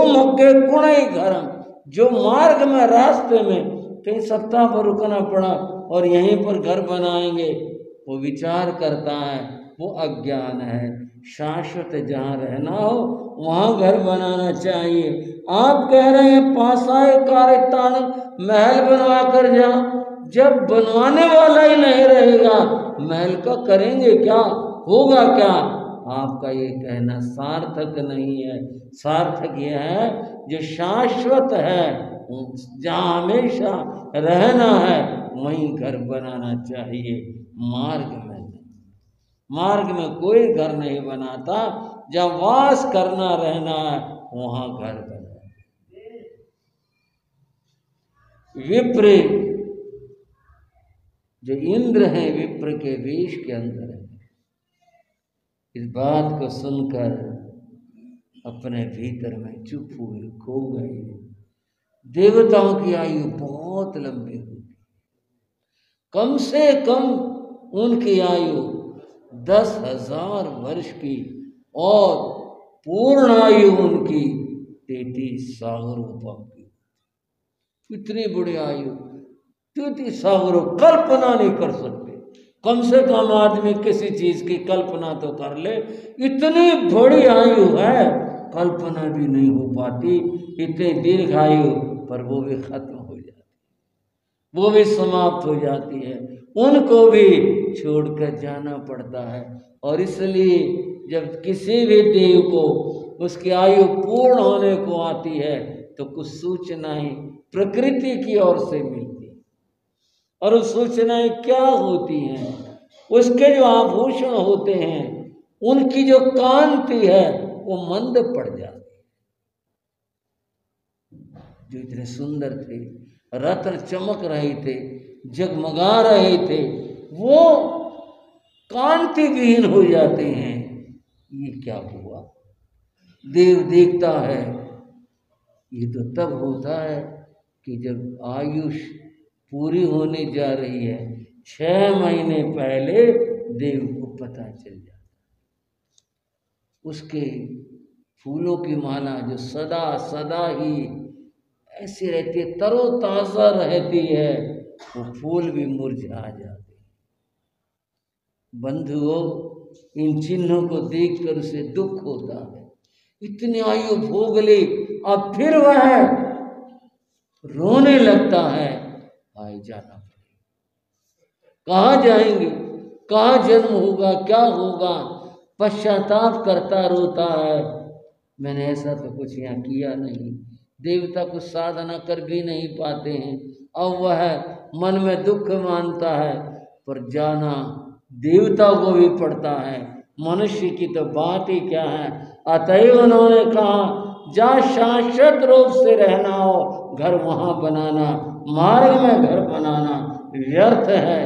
मग्गे कुणई घरम, जो मार्ग में, रास्ते में कहीं सप्ताह पर रुकना पड़ा और यहीं पर घर बनाएंगे, वो विचार करता है, वो अज्ञान है। शाश्वत जहाँ रहना हो वहाँ घर बनाना चाहिए। आप कह रहे हैं पासाए कारितान महल बनवा कर जा, जब बनवाने वाला ही नहीं रहेगा महल का करेंगे क्या, होगा क्या? आपका ये कहना सार्थक नहीं है। सार्थक यह है जो शाश्वत है, जहाँ हमेशा रहना है, वहीं घर बनाना चाहिए। मार्ग में कोई घर नहीं बनाता, जब वास करना रहना है वहां घर बना। विप्र, जो इंद्र है विप्र के वेश के अंदर है, इस बात को सुनकर अपने भीतर में चुप हुए, खो गए। देवताओं की आयु बहुत लंबी होती, कम से कम उनकी आयु 10,000 वर्ष की, और पूर्ण आयु उनकी 33 सागरों की। इतनी बड़ी आयु, 33 सागरों, कल्पना नहीं कर सकते। कम से कम आदमी किसी चीज की कल्पना तो कर ले, इतनी बड़ी आयु है, कल्पना भी नहीं हो पाती। इतनी दीर्घ आयु पर वो भी खत्म हो जाती, वो भी समाप्त हो जाती है, उनको भी छोड़कर जाना पड़ता है। और इसलिए जब किसी भी देव को उसकी आयु पूर्ण होने को आती है तो कुछ सूचनाएं प्रकृति की ओर से मिलती है, और उस सूचनाएं क्या होती हैं? उसके जो आभूषण होते हैं, उनकी जो कांति है वो मंद पड़ जाती है। जो इतने सुंदर थे, रत्न चमक रहे थे, जगमगा रहे थे, वो कांति विहीन हो जाते हैं। ये क्या हुआ? देव देखता है, ये तो तब होता है कि जब आयुष पूरी होने जा रही है, 6 महीने पहले देव को पता चल जाता। उसके फूलों की माला जो सदा सदा ही ऐसी रहती है, तरोताजा रहती है, वो फूल भी मुरझा जाते। बंधुओं, इन चिन्हों को देखकर उसे दुख होता है। इतनी आयु भोग ली, अब फिर वह रोने लगता है। आए जाना पड़ेगा, कहाँ जाएंगे, कहाँ जन्म होगा, क्या होगा? पश्चाताप करता रोता है, मैंने ऐसा तो कुछ यहाँ किया नहीं, देवता कुछ साधना कर भी नहीं पाते हैं। अब वह मन में दुख मानता है, पर जाना देवता को भी पड़ता है, मनुष्य की तो बात ही क्या है। अतएव उन्होंने कहा, जहाँ शाश्वत रूप से रहना हो घर वहां बनाना, मार्ग में घर बनाना व्यर्थ है।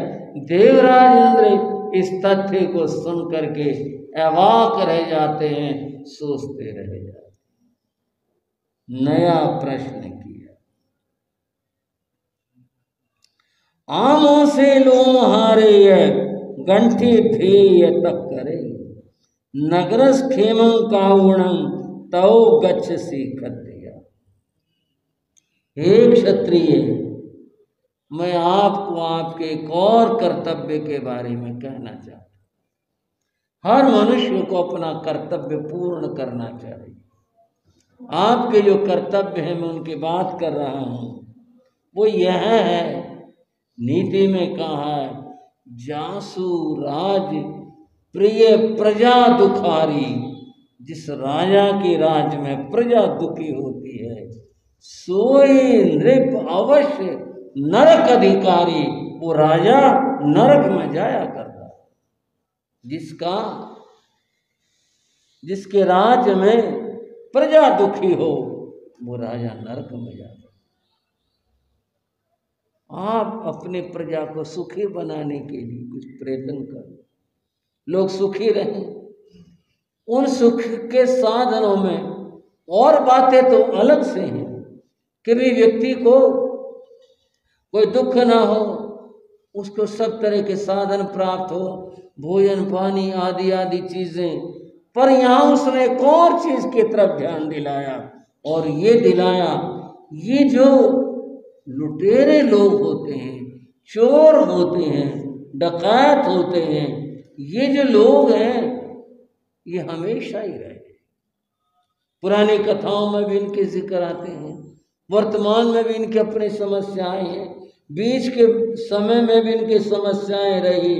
देवराज इंद्र इस तथ्य को सुन करके अवाक रह जाते हैं, सोचते रह जाते। नया प्रश्न किया, आमों से लोम हारे गंठी भेय तक करे, नगरस खेमं काउणं तव गच्छ सीखत दिया। हे क्षत्रिय, मैं आपको आपके एक और कर्तव्य के बारे में कहना चाहता हूं। हर मनुष्य को अपना कर्तव्य पूर्ण करना चाहिए। आपके जो कर्तव्य है मैं उनकी बात कर रहा हूं, वो यह है, नीति में कहा है, जासु राज प्रिय प्रजा दुखारी, जिस राजा के राज में प्रजा दुखी होती है, सोई नृप अवश्य नरक अधिकारी, वो राजा नरक में जाया करता है। जिसके राज्य में प्रजा दुखी हो वो राजा नरक में जाता। आप अपने प्रजा को सुखी बनाने के लिए कुछ प्रयत्न करो, लोग सुखी रहें। उन सुख के साधनों में और बातें तो अलग से हैं कि भी व्यक्ति को कोई दुख ना हो, उसको सब तरह के साधन प्राप्त हो, भोजन पानी आदि आदि चीजें। पर यहाँ उसने एक और चीज की तरफ ध्यान दिलाया, और ये दिलाया, ये जो लुटेरे लोग होते हैं, चोर होते हैं, डकैत होते हैं, ये जो लोग हैं ये हमेशा ही रहे। पुरानी कथाओं में भी इनके जिक्र आते हैं, वर्तमान में भी इनकी अपनी समस्याएं हैं, बीच के समय में भी इनकी समस्याएं रही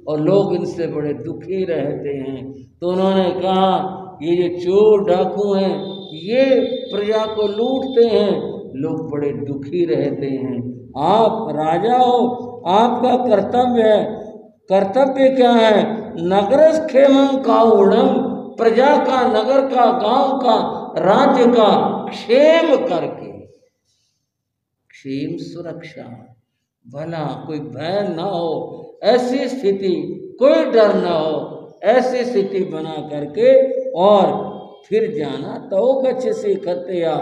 और लोग इनसे बड़े दुखी रहते हैं। तो उन्होंने कहा, ये जो चोर डाकू हैं ये प्रजा को लूटते हैं, लोग बड़े दुखी रहते हैं। आप राजा हो, आपका कर्तव्य है। कर्तव्य क्या है? नगरस खेमं काउणम, प्रजा का, नगर का, गांव का, राज्य का क्षेम करके, क्षेम सुरक्षा, भला कोई भय ना हो, ऐसी स्थिति, कोई डर ना हो, ऐसी स्थिति बना करके और फिर जाना। तो गच्छ सीखत्या,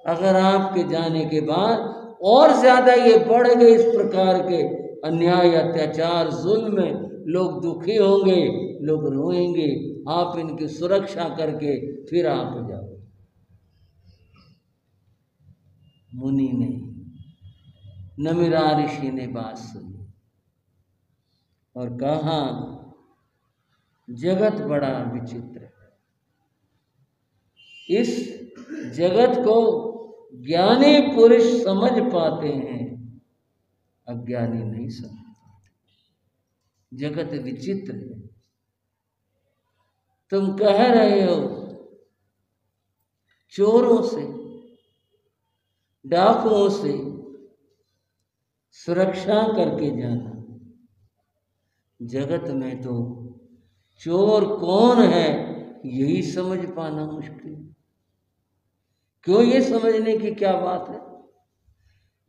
अगर आपके जाने के बाद और ज्यादा ये बढ़ गए इस प्रकार के अन्याय अत्याचार जुल्म में, लोग दुखी होंगे, लोग रोएंगे, आप इनकी सुरक्षा करके फिर आप जाओ। मुनि ने, नमिरा ऋषि ने बात सुनी और कहा, जगत बड़ा विचित्र है, इस जगत को ज्ञानी पुरुष समझ पाते हैं, अज्ञानी नहीं समझ पाते। जगत विचित्र है। तुम कह रहे हो चोरों से, डाकुओं से सुरक्षा करके जाना। जगत में तो चोर कौन है यही समझ पाना मुश्किल। क्यों? ये समझने की क्या बात है?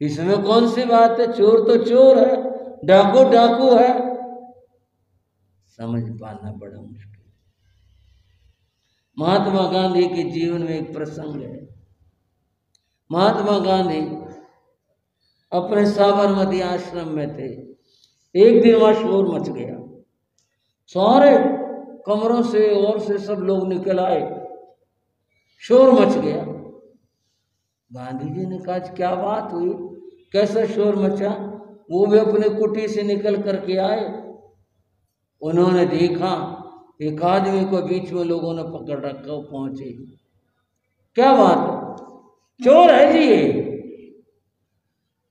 इसमें कौन सी बात है? चोर तो चोर है, डाकू डाकू है, समझ पाना बड़ा मुश्किल। महात्मा गांधी के जीवन में एक प्रसंग है। महात्मा गांधी अपने साबरमती आश्रम में थे। एक दिन वहां शोर मच गया, सारे कमरों से और से सब लोग निकल आए, शोर मच गया। गांधी जी ने कहा, क्या बात हुई, कैसा शोर मचा? वो भी अपने कुटी से निकल करके आए। उन्होंने देखा एक आदमी को बीच में लोगों ने पकड़ रखा, पहुंचे, क्या बात है? चोर है जी ये।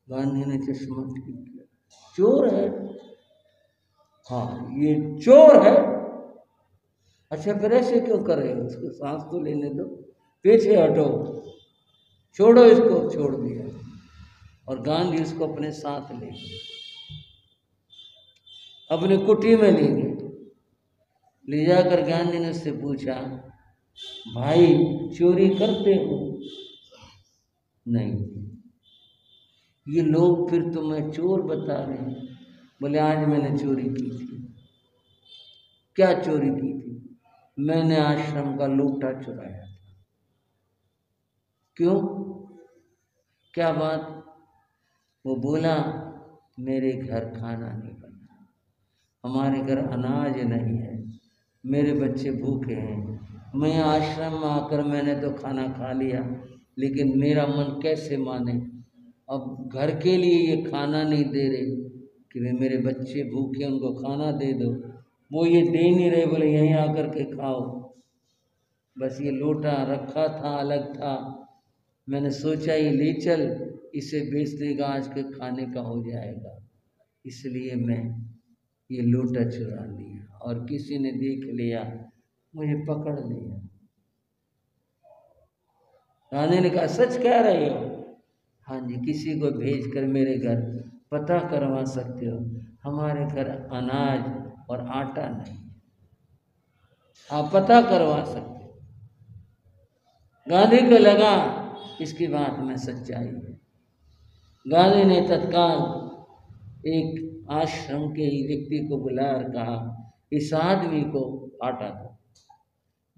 गांधी ने चश्मा ठीक किया, चोर है? हाँ ये चोर है। अच्छा फिर ऐसे क्यों कर रहे हो? उसको सांस तो लेने दो, पीछे हटो। छोड़ो इसको, छोड़ दिया। और गांधी उसको अपने साथ ले गए, अपनी कुटी में ले गए। ले जाकर गांधी ने उससे पूछा, भाई चोरी करते हो? नहीं। ये लोग फिर तुम्हें चोर बता रहे हैं। बोले आज मैंने चोरी की थी। क्या चोरी की थी? मैंने आश्रम का लोटा चुराया था। क्यों? क्या बात? वो बोला मेरे घर खाना नहीं बना, हमारे घर अनाज नहीं है, मेरे बच्चे भूखे हैं। मैं आश्रम में आकर मैंने तो खाना खा लिया, लेकिन मेरा मन कैसे माने? अब घर के लिए ये खाना नहीं दे रहे कि मेरे बच्चे भूखे, उनको खाना दे दो। वो ये दे नहीं रहे, बोले यहीं आकर के खाओ। बस ये लोटा रखा था, अलग था, मैंने सोचा ये ले चल, इसे बेच देगा, आज के खाने का हो जाएगा, इसलिए मैं ये लोटा चुरा लिया। और किसी ने देख लिया, मुझे पकड़ लिया। गांधी ने कहा सच कह रहे हो? हाँ जी, किसी को भेजकर मेरे घर पता करवा सकते हो, हमारे घर अनाज और आटा नहीं, आप पता करवा सकते हो। गांधी को लगा इसकी बात में सच्चाई है। गांधी ने तत्काल एक आश्रम के ही व्यक्ति को बुलाकर कहा, इस आदमी को आटा दो,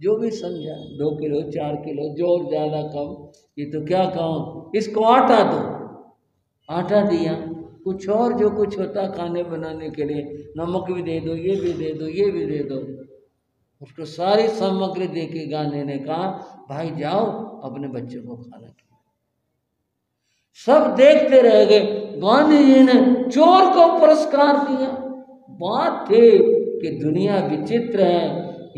जो भी समझा, 2 किलो 4 किलो, जो ज़्यादा कम, ये तो क्या कहूँ, इसको आटा दो। आटा दिया, कुछ और जो कुछ होता खाने बनाने के लिए, नमक भी दे दो, ये भी दे दो, ये भी दे दो। उसको सारी सामग्री दे के गांधी ने कहा भाई जाओ अपने बच्चों को खाना खिलाओ। सब देखते रह गए। गांधी जी ने चोर को पुरस्कार दिया। बात थी कि दुनिया विचित्र है,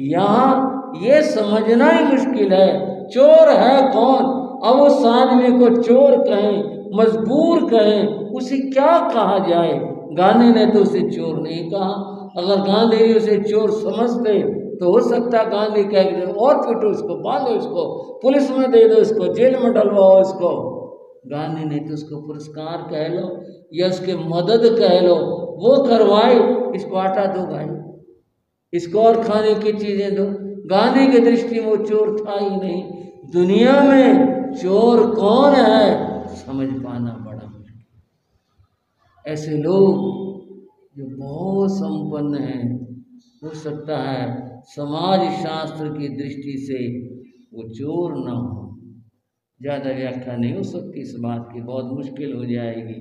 यहाँ ये समझना ही मुश्किल है चोर है कौन। अब उस आदमी को चोर कहें, मजबूर कहें, उसे क्या कहा जाए? गांधी ने तो उसे चोर नहीं कहा। अगर गांधी जी उसे चोर समझते तो हो सकता गांधी कह दे और पीटो इसको, बांधो इसको, पुलिस में दे दो इसको, जेल में डलवाओ इसको। गांधी ने तो उसको पुरस्कार कह लो या उसके मदद कह लो, वो करवाए। इसको आटा दो भाई, इसको और खाने की चीजें दो। गांधी की दृष्टि में वो चोर था ही नहीं। दुनिया में चोर कौन है समझ पाना बड़ा मुश्किल। ऐसे लोग जो बहुत संपन्न हैं, हो सकता है समाज शास्त्र की दृष्टि से वो चोर ना हो। ज़्यादा व्याख्या नहीं हो सकती इस बात की, बहुत मुश्किल हो जाएगी।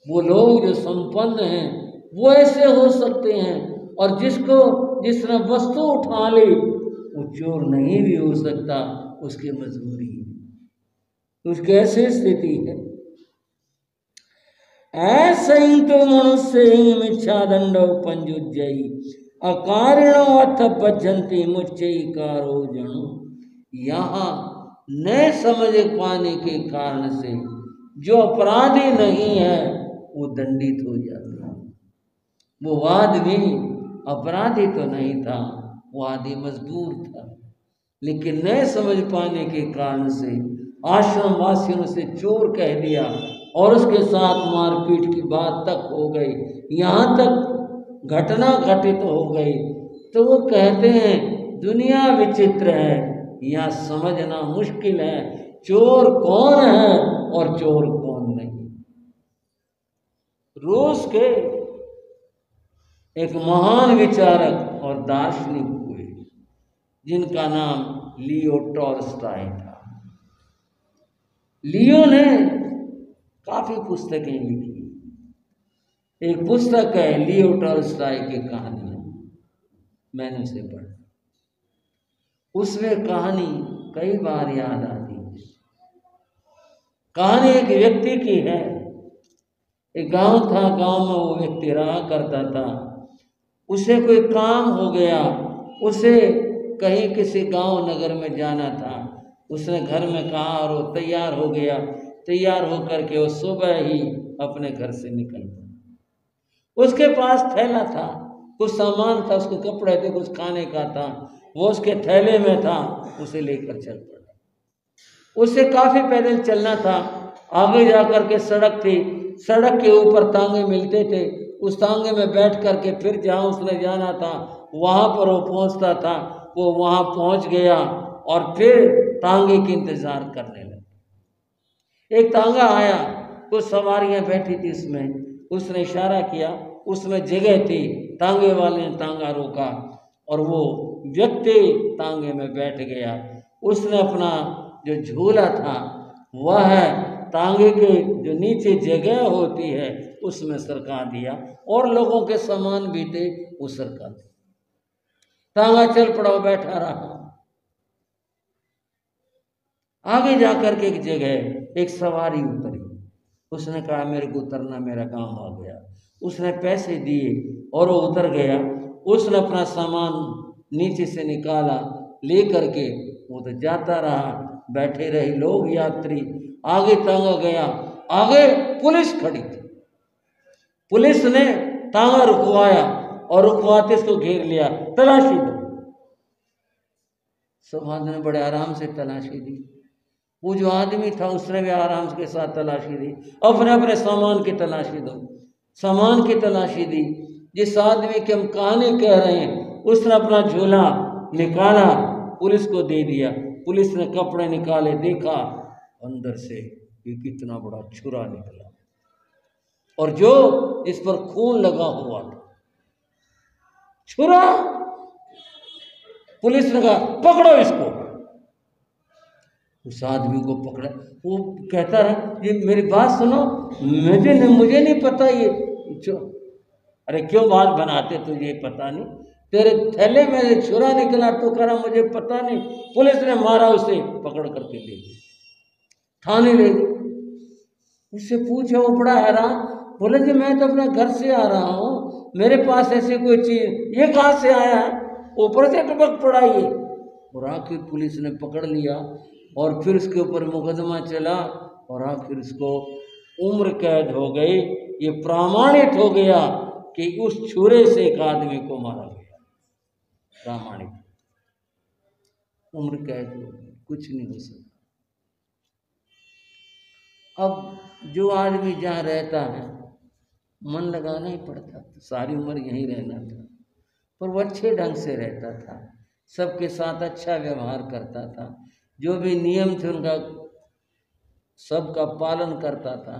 वो लोग जो संपन्न हैं वो ऐसे हो सकते हैं, और जिसको जिस तरह वस्तु उठा ले वो चोर नहीं भी हो सकता, उसकी मजबूरी है, उसकी ऐसी स्थिति है। ऐसे ही तो मनुष्य ही मिच्छा दंडो पंजुजयी अकारणो अथ भजन्ति मुच्चई कारो जणु। यहाँ न समझ पाने के कारण से जो अपराधी नहीं है वो दंडित हो जाता है। वो आदमी अपराधी तो नहीं था, वो आदमी मजबूर था, लेकिन न समझ पाने के कारण से आश्रम वासियों से चोर कह दिया और उसके साथ मारपीट की बात तक हो गई, यहाँ तक घटना घटित हो गई। तो वो कहते हैं दुनिया विचित्र है, यहाँ समझना मुश्किल है चोर कौन है और चोर कौन नहीं। रूस के एक महान विचारक और दार्शनिक हुए जिनका नाम लियो टॉल्स्टॉय था। लियो ने काफी पुस्तकें लिखी। एक पुस्तक है लियो टॉल्स्टॉय की कहानियां, मैंने उसे पढ़ा। उसमें कहानी कई बार याद आती है। कहानी एक व्यक्ति की है। एक गांव था, गांव में वो व्यक्ति रहा करता था। उसे कोई काम हो गया, उसे कहीं किसी गांव नगर में जाना था। उसने घर में कहा और वो तैयार हो गया। तैयार होकर के वो सुबह ही अपने घर से निकल गया। उसके पास थैला था, कुछ सामान था, उसके कपड़े थे, कुछ खाने का था, वो उसके थैले में था, उसे लेकर चल पड़ा। उसे काफी पैदल चलना था। आगे जाकर के सड़क थी, सड़क के ऊपर तांगे मिलते थे, उस तांगे में बैठ करके फिर जहाँ उसने जाना था वहाँ पर वो पहुँचता था। वो वहाँ पहुँच गया और फिर तांगे के इंतजार करने लगा। एक तांगा आया, कुछ सवारियां बैठी थी उसमें, उसने इशारा किया, उसमें जगह थी, तांगे वाले ने तांगा रोका और वो व्यक्ति तांगे में बैठ गया। उसने अपना जो झूला था वह तांगे के जो नीचे जगह होती है उसमें सरका दिया और लोगों के सामान भी थे वो सरका दिया। तांगा चल पड़ा, बैठा रहा। आगे जाकर के एक जगह एक सवारी उतरी, उसने कहा मेरे को उतरना, मेरा काम आ गया। उसने पैसे दिए और वो उतर गया। उसने अपना सामान नीचे से निकाला, ले करके वो तो जाता रहा, बैठे रहे लोग यात्री। आगे तांगा गया, आगे पुलिस खड़ी थी। पुलिस ने तांगा रुकवाया और रुकवाते इसको घेर लिया, तलाशी दो। सब आदमी ने बड़े आराम से तलाशी दी। वो जो आदमी था उसने भी आराम के साथ तलाशी दी। अपने अपने सामान की तलाशी दो, सामान की तलाशी दी। जिस आदमी की हम कहानी कह रहे हैं उसने अपना झोला निकाला, पुलिस को दे दिया। पुलिस ने कपड़े निकाले, देखा अंदर से ये कितना बड़ा छुरा निकला और जो इस पर खून लगा हुआ था, छुरा। पुलिस ने कहा पकड़ो इसको। उस आदमी को पकड़ा, वो कहता रहा ये मेरी बात सुनो, मुझे नहीं पता ये अरे क्यों बात बनाते, तुझे पता नहीं, तेरे थैले में छुरा निकला तो करा मुझे पता नहीं। पुलिस ने मारा, उसे पकड़ करके ले गई, थाने ले गई। उससे पूछा, वो बड़ा हैरान, बोले जी मैं तो अपने घर से आ रहा हूँ, मेरे पास ऐसी कोई चीज, ये कहाँ से आया है, ऊपर से टपक पड़ा ये। और आखिर पुलिस ने पकड़ लिया और फिर उसके ऊपर मुकदमा चला और आखिर उसको उम्र कैद हो गई। ये प्रमाणित हो गया कि उस छुरे से एक आदमी को मारा गया, प्रमाणित, उम्र कैद हो गई, कुछ नहीं हो सकता। अब जो आदमी जहाँ रहता है मन लगाना ही पड़ता, तो सारी उम्र यहीं रहना था। पर वो अच्छे ढंग से रहता था, सबके साथ अच्छा व्यवहार करता था, जो भी नियम थे उनका सबका पालन करता था।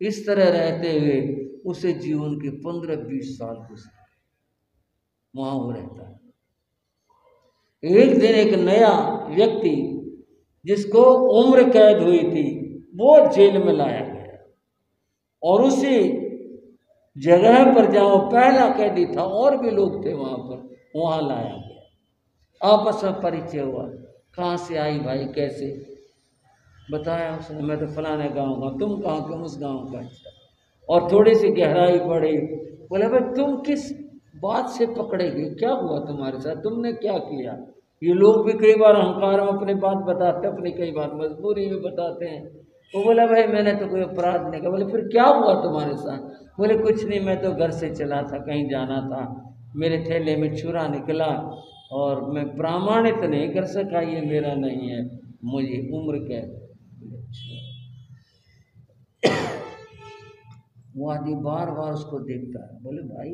इस तरह रहते हुए उसे जीवन के 15-20 साल वहां वो रहता है। एक दिन एक नया व्यक्ति जिसको उम्र कैद हुई थी वो जेल में लाया गया और उसी जगह पर जहाँ पहला कैदी था और भी लोग थे वहां पर, वहां लाया गया। आपस में परिचय हुआ, कहाँ से आई भाई, कैसे, बताया उसने, मैं तो फलाने गांव का, तुम कहाँ के, उस गांव का। और थोड़ी सी गहराई पड़ी, बोले भाई तुम किस बात से पकड़े गए, क्या हुआ तुम्हारे साथ, तुमने क्या किया। ये लोग भी कई बार अहंकार में अपनी बात बताते, अपनी कई बात मजबूरी में बताते हैं। वो बोला भाई मैंने तो कोई अपराध नहीं किया। बोले फिर क्या हुआ तुम्हारे साथ। बोले कुछ नहीं, मैं तो घर से चला था, कहीं जाना था, मेरे थैले में छुरा निकला और मैं प्रमाणित नहीं कर सका, ये मेरा नहीं है, मुझे उम्र कैद। वो आदमी बार बार उसको देखता है। बोले भाई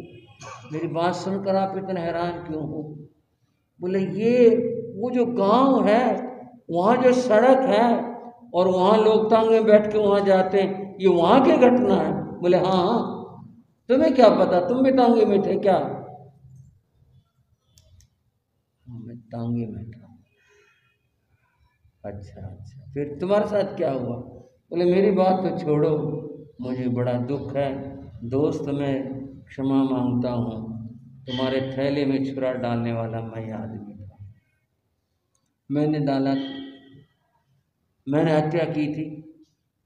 मेरी बात सुनकर आप इतने हैरान क्यों हो। बोले ये वो जो गांव है वहाँ जो सड़क है और वहाँ लोग तांगे बैठ के वहाँ जाते हैं, ये वहाँ की घटना है। बोले हाँ हाँ, तुम्हें क्या पता, तुम भी तांगे में थे क्या। मैं तांगे में था। अच्छा अच्छा, फिर तुम्हारे साथ क्या हुआ। बोले मेरी बात तो छोड़ो, मुझे बड़ा दुख है दोस्त, मैं क्षमा मांगता हूँ, तुम्हारे थैले में छुरा डालने वाला मैं आदमी था, मैंने डाला, मैंने हत्या की थी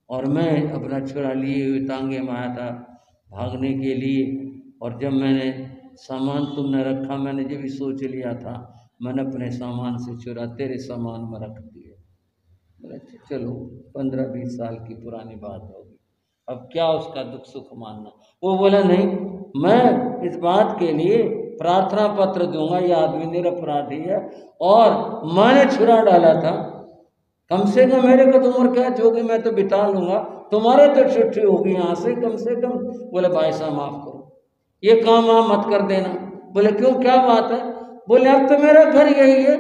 और मैं अपना छुरा लिए हुए तांगे में आया था भागने के लिए। और जब मैंने सामान तुमने रखा, मैंने जब भी सोच लिया था, मैंने अपने सामान से छुरा तेरे सामान में रख दिया। बोले चलो 15-20 साल की पुरानी बात होगी, अब क्या उसका दुख सुख मानना। वो बोला नहीं, मैं इस बात के लिए प्रार्थना पत्र दूंगा, ये आदमी निरपराधी है और मैंने छुरा डाला था, कम से कम मेरे को तो उम्र कैद होगी, मैं तो बिता लूंगा, तुम्हारे तो छुट्टी होगी यहाँ से कम। बोले भाई साहब माफ करो, ये काम आप मत कर देना। बोले क्यों, क्या बात है? बोले अब तो मेरा घर यही है,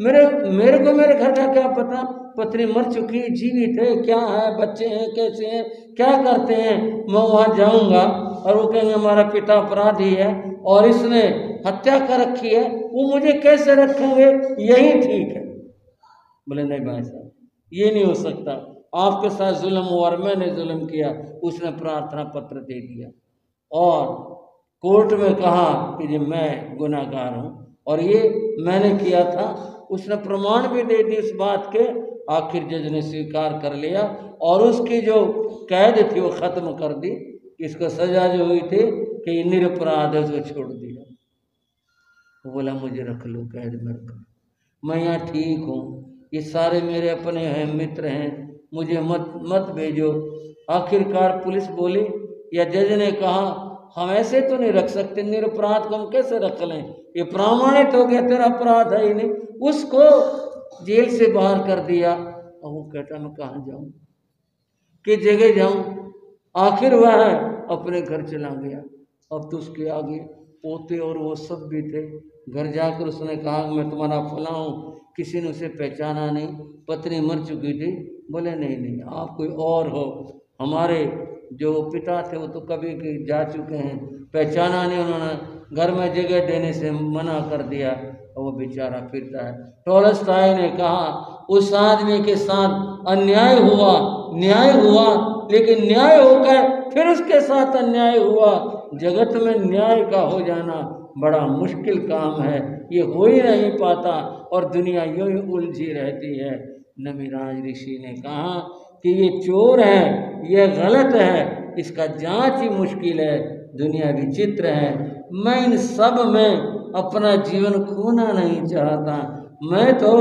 मेरे को मेरे घर का क्या पता, पत्नी मर चुकी है, जीवित है, क्या है, बच्चे हैं, कैसे हैं, क्या करते हैं। मैं वहाँ जाऊँगा और वो कहेंगे हमारा पिता अपराधी है और इसने हत्या कर रखी है, वो मुझे कैसे रखेंगे, यही ठीक है। बोले नहीं भाई साहब, ये नहीं हो सकता, आपके साथ जुल्म हुआ और मैंने जुल्म किया। उसने प्रार्थना पत्र दे दिया और कोर्ट में कहा कि जी मैं गुनाहगार हूँ और ये मैंने किया था। उसने प्रमाण भी दे दी इस बात के। आखिर जज ने स्वीकार कर लिया और उसकी जो कैद थी वो ख़त्म कर दी। इसको सजा जो हुई थी कि निरपराध है, उसको छोड़ दिया। वो बोला मुझे रख लो, कैद में रख लो, मैं यहाँ ठीक हूँ, ये सारे मेरे अपने हैं, मित्र हैं, मुझे मत भेजो। आखिरकार पुलिस बोली या जज ने कहा हम ऐसे तो नहीं रख सकते, निरपराध को हम कैसे रख लें, ये प्रमाणित हो गया तेरा अपराध है ही नहीं। उसको जेल से बाहर कर दिया। और वो कहता मैं कहाँ जाऊँ, कि जगह जाऊँ। आखिर वह अपने घर चला गया। अब तो उसके आगे पोते और वो सब भी थे। घर जाकर उसने कहा मैं तुम्हारा फला हूँ, किसी ने उसे पहचाना नहीं, पत्नी मर चुकी थी। बोले नहीं आप कोई और हो, हमारे जो पिता थे वो तो कभी के जा चुके हैं, पहचाना नहीं उन्होंने, घर में जगह देने से मना कर दिया और वो बेचारा फिरता है। टॉलस्टॉय ने कहा उस आदमी के साथ अन्याय हुआ, न्याय हुआ, लेकिन न्याय होकर फिर उसके साथ अन्याय हुआ। जगत में न्याय का हो जाना बड़ा मुश्किल काम है, ये हो ही नहीं पाता और दुनिया यूं ही उलझी रहती है। नमिराज ऋषि ने कहा कि ये चोर है, ये गलत है, इसका जांच ही मुश्किल है, दुनिया विचित्र है। मैं इन सब में अपना जीवन खोना नहीं चाहता, मैं तो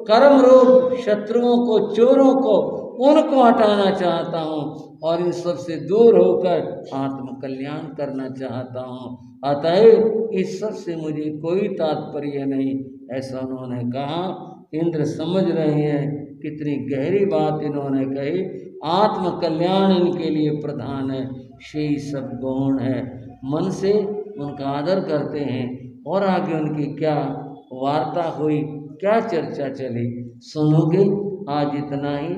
कर्म रूप शत्रुओं को, चोरों को, उनको हटाना चाहता हूँ और इन सब से दूर होकर आत्म कल्याण करना चाहता हूँ। अतएव इस सब से मुझे कोई तात्पर्य नहीं, ऐसा उन्होंने कहा। इंद्र समझ रहे हैं कितनी गहरी बात इन्होंने कही। आत्म कल्याण इनके लिए प्रधान है, शेष सब गौण है। मन से उनका आदर करते हैं और आगे उनकी क्या वार्ता हुई, क्या चर्चा चली, सुनोगे। आज इतना ही।